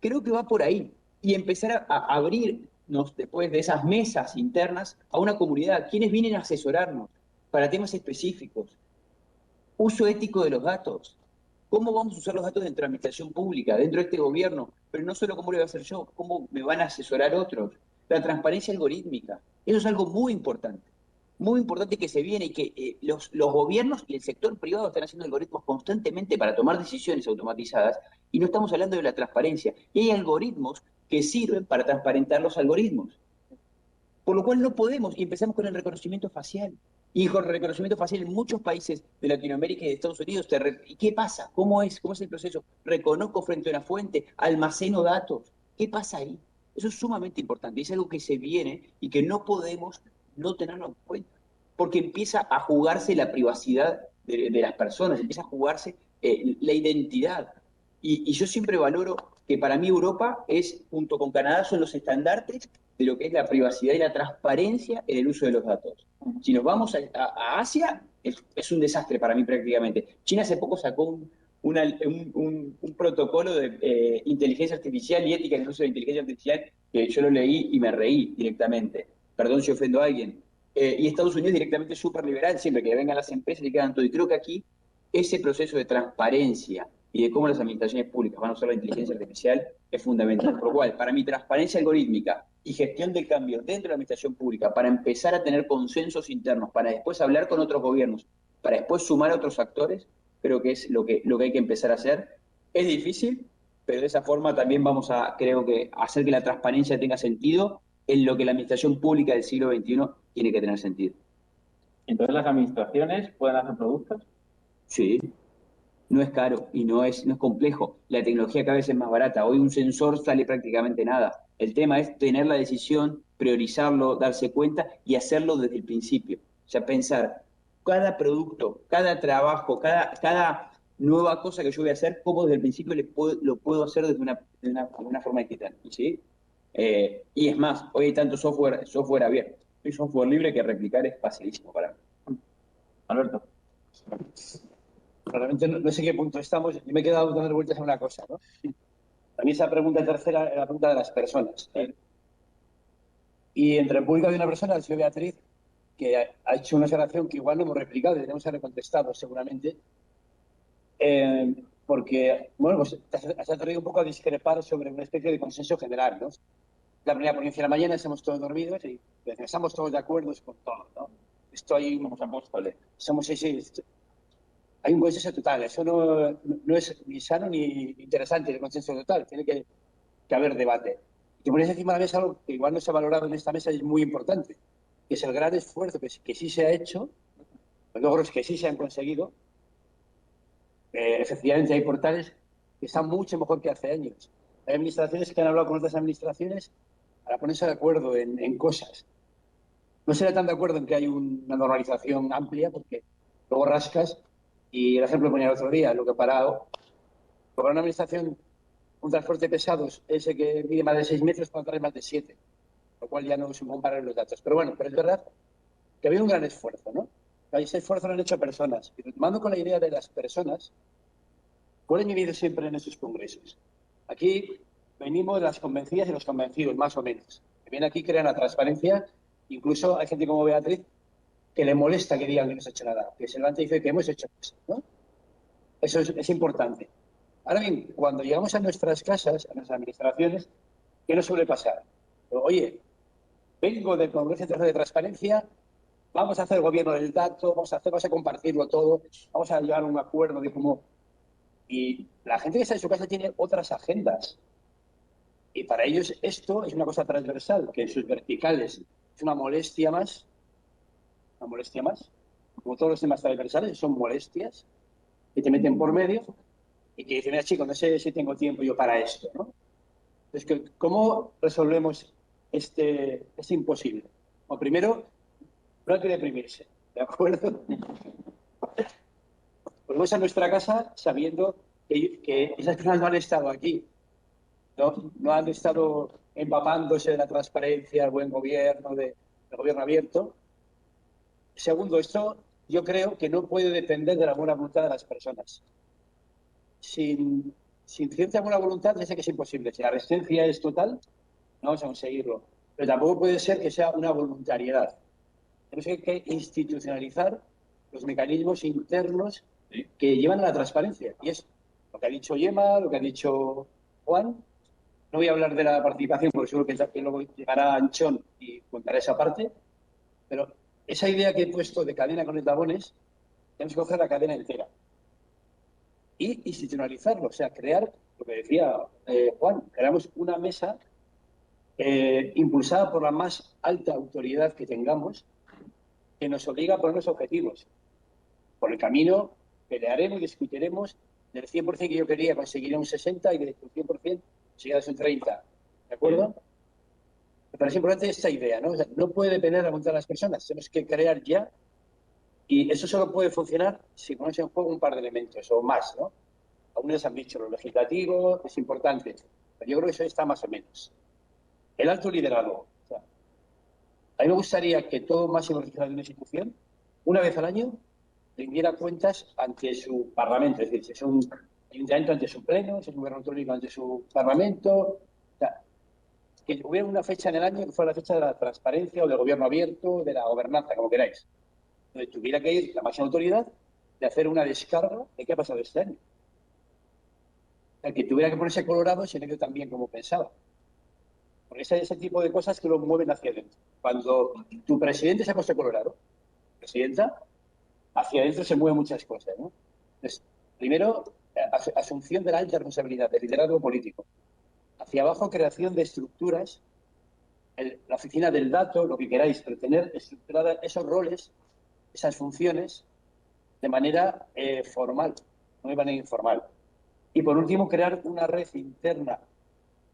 creo que va por ahí. Y empezar a abrirnos después de esas mesas internas a una comunidad, quienes vienen a asesorarnos para temas específicos. Uso ético de los datos. ¿Cómo vamos a usar los datos dentro de la administración pública, dentro de este gobierno? Pero no solo cómo lo voy a hacer yo, cómo me van a asesorar otros. La transparencia algorítmica. Eso es algo muy importante que se viene y que los gobiernos y el sector privado están haciendo algoritmos constantemente para tomar decisiones automatizadas y no estamos hablando de la transparencia. Y hay algoritmos que sirven para transparentar los algoritmos. Por lo cual no podemos, y empezamos con el reconocimiento facial. Y con el reconocimiento facial en muchos países de Latinoamérica y de Estados Unidos. ¿Y qué pasa? ¿Cómo es el proceso? Reconozco frente a una fuente, almaceno datos. ¿Qué pasa ahí? Eso es sumamente importante. Es algo que se viene y que no podemos no tenerlo en cuenta. Porque empieza a jugarse la privacidad de las personas, empieza a jugarse la identidad. Y yo siempre valoro que para mí Europa junto con Canadá, son los estandartes de lo que es la privacidad y la transparencia en el uso de los datos. Si nos vamos a Asia, es un desastre para mí prácticamente. China hace poco sacó un protocolo de inteligencia artificial y ética en el uso de inteligencia artificial que yo lo leí y me reí directamente. Perdón si ofendo a alguien. Y Estados Unidos directamente súper liberal, siempre que vengan las empresas y quedan todo. Y creo que aquí ese proceso de transparencia y de cómo las administraciones públicas van a usar la inteligencia artificial es fundamental. Por lo cual, para mi transparencia algorítmica y gestión del cambio dentro de la administración pública, para empezar a tener consensos internos, para después hablar con otros gobiernos, para después sumar a otros actores, creo que es lo que hay que empezar a hacer. Es difícil, pero de esa forma también vamos a, creo que, hacer que la transparencia tenga sentido en lo que la administración pública del siglo XXI tiene que tener sentido. ¿Entonces las administraciones pueden hacer productos? Sí. no es caro y no es complejo. La tecnología cada vez es más barata. Hoy un sensor sale prácticamente nada. El tema es tener la decisión, priorizarlo, darse cuenta y hacerlo desde el principio. O sea, pensar cada producto, cada trabajo, cada nueva cosa que yo voy a hacer, cómo desde el principio lo puedo hacer desde una forma digital. ¿Sí? Y es más, hoy hay tanto software abierto y software libre que replicar es facilísimo para mí. Alberto. Realmente no sé qué punto estamos. Yo me he quedado dando vueltas a una cosa, ¿no? A mí esa pregunta tercera es la pregunta de las personas. Y entre el público hay una persona, la señora Beatriz, que ha hecho una observación que igual no hemos replicado, deberíamos haber contestado seguramente, porque, bueno, pues se ha traído un poco a discrepar sobre una especie de consenso general, ¿no? La primera ponencia de la mañana, estamos todos dormidos y estamos todos de acuerdo con todo, ¿no? Esto hay unos apóstoles. Somos hay un consenso total. Eso no es ni sano ni interesante, el consenso total. Tiene que haber debate. Y te pones encima de la mesa algo que igual no se ha valorado en esta mesa y es muy importante, que es el gran esfuerzo que sí se ha hecho, los logros que sí se han conseguido. Efectivamente, hay portales que están mucho mejor que hace años. Hay administraciones que han hablado con otras administraciones para ponerse de acuerdo en cosas. No será tan de acuerdo en que hay una normalización amplia, porque luego rascas, y el ejemplo que ponía el otro día, lo que para una administración, un transporte pesado, ese que mide más de 6 metros, para traer más de 7, lo cual ya no se comparan los datos. Pero bueno, pero es verdad que ha habido un gran esfuerzo, ¿no? Ese esfuerzo lo han hecho personas. Y retomando con la idea de las personas, ¿cuál es mi vida siempre en esos congresos? Aquí venimos las convencidas y los convencidos, más o menos. Que vienen aquí, crean la transparencia. Incluso hay gente como Beatriz que le molesta que digan que no se ha hecho nada, que se levanta y dice que hemos hecho cosas, ¿no? Eso es importante. Ahora bien, cuando llegamos a nuestras casas, a nuestras administraciones, ¿qué nos suele pasar? Oye, vengo del Congreso Internacional de Transparencia, vamos a hacer el gobierno del dato, vamos a compartirlo todo, vamos a llegar a un acuerdo de cómo... Y la gente que está en su casa tiene otras agendas. Y para ellos esto es una cosa transversal, que en sus verticales es una molestia más, como todos los temas transversales, son molestias que te meten por medio y que dicen, mira chico, no sé si tengo tiempo yo para esto, ¿no? Entonces, ¿cómo resolvemos este imposible? Bueno, primero, no hay que deprimirse, ¿de acuerdo? Volvemos a nuestra casa sabiendo que esas personas no han estado aquí, no han estado empapándose de la transparencia, el buen gobierno, del gobierno abierto. Segundo, esto yo creo que no puede depender de la buena voluntad de las personas. Sin cierta buena voluntad, ya sé que es imposible. Si la resistencia es total, no vamos a conseguirlo. Pero tampoco puede ser que sea una voluntariedad. Tenemos que institucionalizar los mecanismos internos que llevan a la transparencia. Y es lo que ha dicho Yema, lo que ha dicho Juan. No voy a hablar de la participación porque seguro que luego llegará Anchón y contará esa parte. Pero esa idea que he puesto de cadena con eslabones, tenemos que coger la cadena entera y institucionalizarlo, o sea, crear, lo que decía Juan, creamos una mesa impulsada por la más alta autoridad que tengamos, que nos obliga a ponernos objetivos. Por el camino pelearemos y discutiremos del 100% que yo quería conseguir un 60% y del 100% conseguirás un 30%. ¿De acuerdo? Me parece importante esta idea, ¿no? O sea, no puede depender de la voluntad de las personas, tenemos que crear ya. Y eso solo puede funcionar si ponemos en juego un par de elementos o más, ¿no? Algunos han dicho lo legislativo es importante, pero yo creo que eso está más o menos. El alto liderazgo. O sea, a mí me gustaría que todo máximo registrador de una institución, una vez al año, rindiera cuentas ante su parlamento. Es decir, si es un ayuntamiento ante su pleno, si es un gobierno autonómico ante su parlamento. O sea, que hubiera una fecha en el año que fuera la fecha de la transparencia o del gobierno abierto, de la gobernanza, como queráis. Donde tuviera que ir la máxima autoridad de hacer una descarga de qué ha pasado este año. El que tuviera que ponerse colorado se le dio tan bien como pensaba. Porque es ese tipo de cosas que lo mueven hacia adentro. Cuando tu presidente se ha puesto colorado, presidenta, hacia adentro se mueven muchas cosas, ¿no? Entonces, primero, asunción de la alta responsabilidad, del liderazgo político. Hacia abajo, creación de estructuras, la oficina del dato, lo que queráis, pero tener estructuradas esos roles, esas funciones, de manera formal, no de manera informal. Y por último, crear una red interna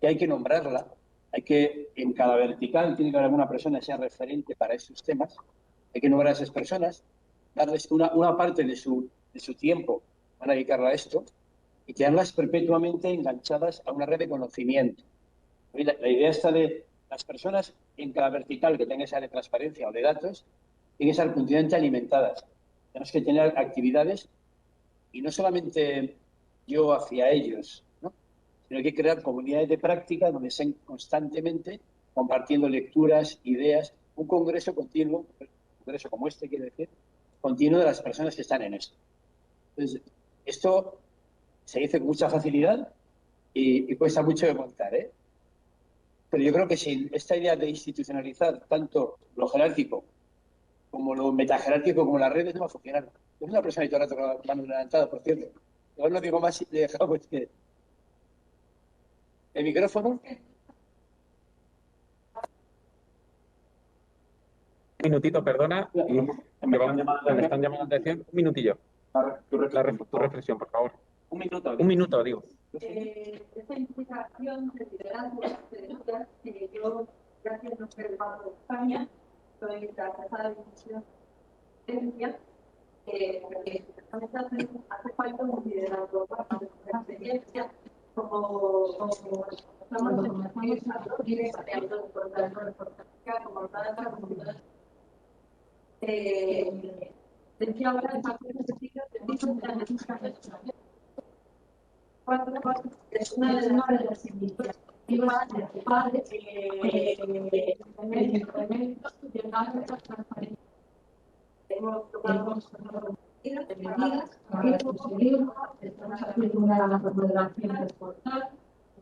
que hay que nombrarla, en cada vertical tiene que haber alguna persona que sea referente para estos temas, hay que nombrar a esas personas, darles una parte de su tiempo para dedicarla a esto y tenerlas perpetuamente enganchadas a una red de conocimiento. La idea está de las personas en cada vertical que tenga esa de transparencia o de datos, tienen que estar continuamente alimentadas. Tenemos que tener actividades y no solamente yo hacia ellos, ¿no? Sino hay que crear comunidades de práctica donde estén constantemente compartiendo lecturas, ideas, un congreso continuo, un congreso como este, quiero decir, continuo de las personas que están en esto. Entonces, esto se dice con mucha facilidad y cuesta mucho de montar, ¿eh? Pero yo creo que sin esta idea de institucionalizar tanto lo jerárquico como lo metajerárquico como las redes no va a funcionar. Es una persona y todo el rato con la mano levantada, por cierto. Igual no digo más y le dejamos que... ¿El micrófono? Un minutito, perdona, y me están llamando la atención. Un minutillo. Tu reflexión, por favor. Un minuto, digo. Esta implicación de liderazgo que yo, gracias a ser Banco de España, soy la jefa de división de ciencia, porque hace falta un liderazgo para la experiencia, como estamos en la decía ahora esa es una de las iniciativas de padres hemos tomado medidas, estamos haciendo una remodelación del portal,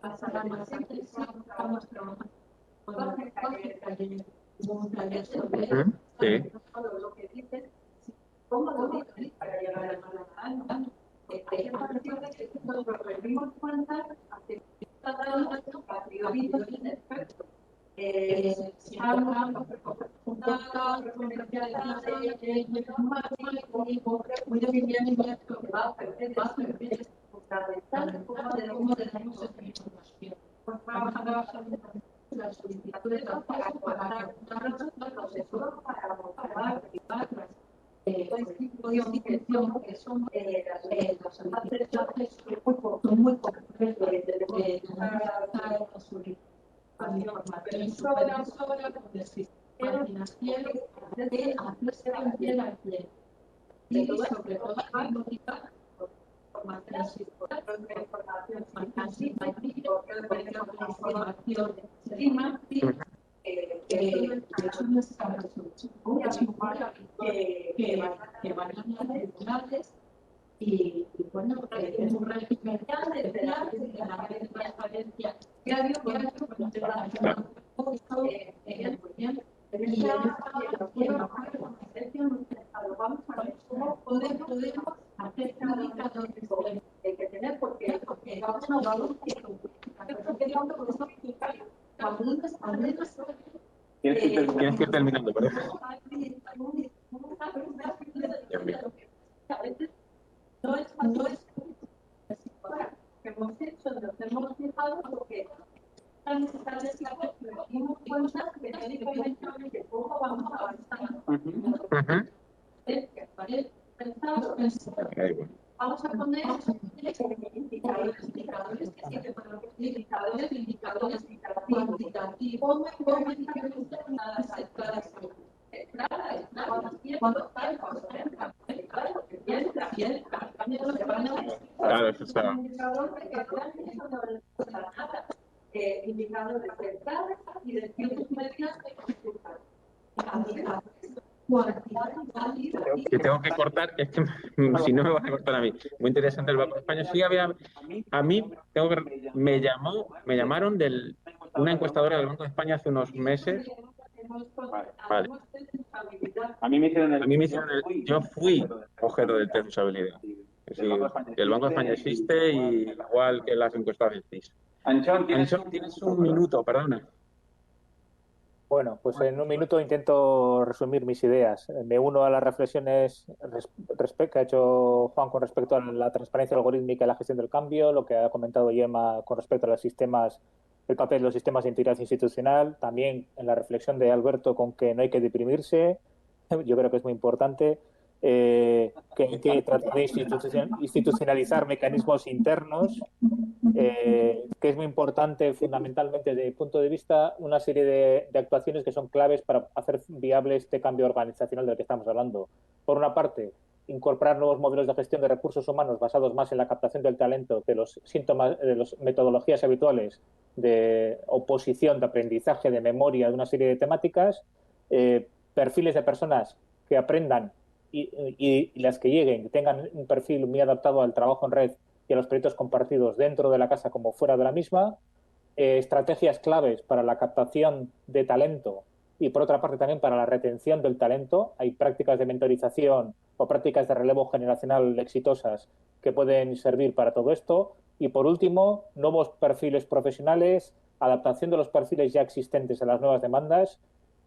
pasará más atención, estamos trabajando con un taller sobre todo lo que dices, cómo lo dices para llegar al Málaga. Hay que partir de que nos rendimos cuenta hace patriotismo y expertos. Si hablamos de conjuntadas, referencialidades, muy bien esto que va a perder fundamental cómo tenemos esta información. Las solicitudes para guardar los estudios para motivar este tipo de objeción que son las solicitudes son muy concretas de información sobre el sistema financiero de hacerse piel a piel y sobre todo motivar información eso no es la resolución que van a las tribunales y bueno, es un régimen de la transparencia que ha habido por esto con vamos a ver cómo podemos hacer indicadores que tener porque vamos a hablar Tienes que ir terminando, perdón. No es que hemos hecho, nos hemos fijado porque tan necesarias que nos dimos cuenta que técnicamente poco vamos a avanzar. Vamos a poner indicadores que sirven para los indicadores cuantitativos, Claro, eso está. Indicadores de edades y de ciertos medidas de consulta. Que tengo que cortar, es que si no me vas a cortar a mí. Muy interesante el Banco de España. Sí, a mí me llamaron de una encuestadora del Banco de España hace unos meses. Vale. A mí me hicieron yo fui objeto del test de usabilidad. Es decir, el Banco de España existe y igual que las encuestadas existen. Anchón, tienes un minuto, perdona. Bueno, pues en un minuto intento resumir mis ideas. Me uno a las reflexiones que ha hecho Juan con respecto a la transparencia algorítmica y la gestión del cambio, lo que ha comentado Gemma con respecto a los sistemas, el papel de los sistemas de integridad institucional, también en la reflexión de Alberto con que no hay que deprimirse, yo creo que es muy importante, que hay que tratar de institucionalizar mecanismos internos, que es muy importante fundamentalmente desde mi punto de vista una serie de actuaciones que son claves para hacer viable este cambio organizacional del que estamos hablando. Por una parte, incorporar nuevos modelos de gestión de recursos humanos basados más en la captación del talento que los síntomas de las metodologías habituales de oposición, de aprendizaje, de memoria, de una serie de temáticas, perfiles de personas que aprendan y las que lleguen, que tengan un perfil muy adaptado al trabajo en red y a los proyectos compartidos dentro de la casa como fuera de la misma, estrategias claves para la captación de talento y, por otra parte, también para la retención del talento. Hay prácticas de mentorización o prácticas de relevo generacional exitosas que pueden servir para todo esto. Y, por último, nuevos perfiles profesionales, adaptación de los perfiles ya existentes a las nuevas demandas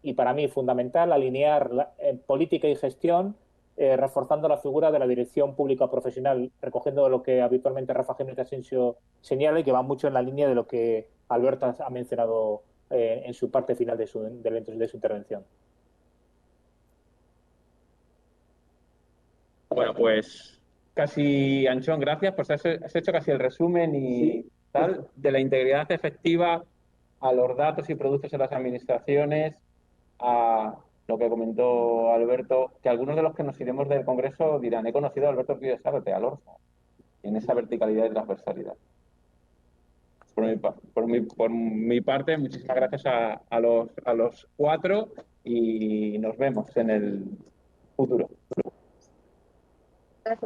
y, para mí, fundamental, alinear política y gestión reforzando la figura de la dirección pública profesional, recogiendo lo que habitualmente Rafa Jiménez Asensio señala y que va mucho en la línea de lo que Alberto ha mencionado en su parte final de su intervención. Bueno, pues casi, Anchón, gracias, pues has hecho casi el resumen y tal de la integridad efectiva a los datos y productos en las administraciones, a lo que comentó Alberto, que algunos de los que nos iremos del Congreso dirán, he conocido a Alberto Ortiz de Sárate, al Orza, en esa verticalidad y transversalidad. Por mi parte, muchísimas gracias a los cuatro y nos vemos en el futuro. Gracias.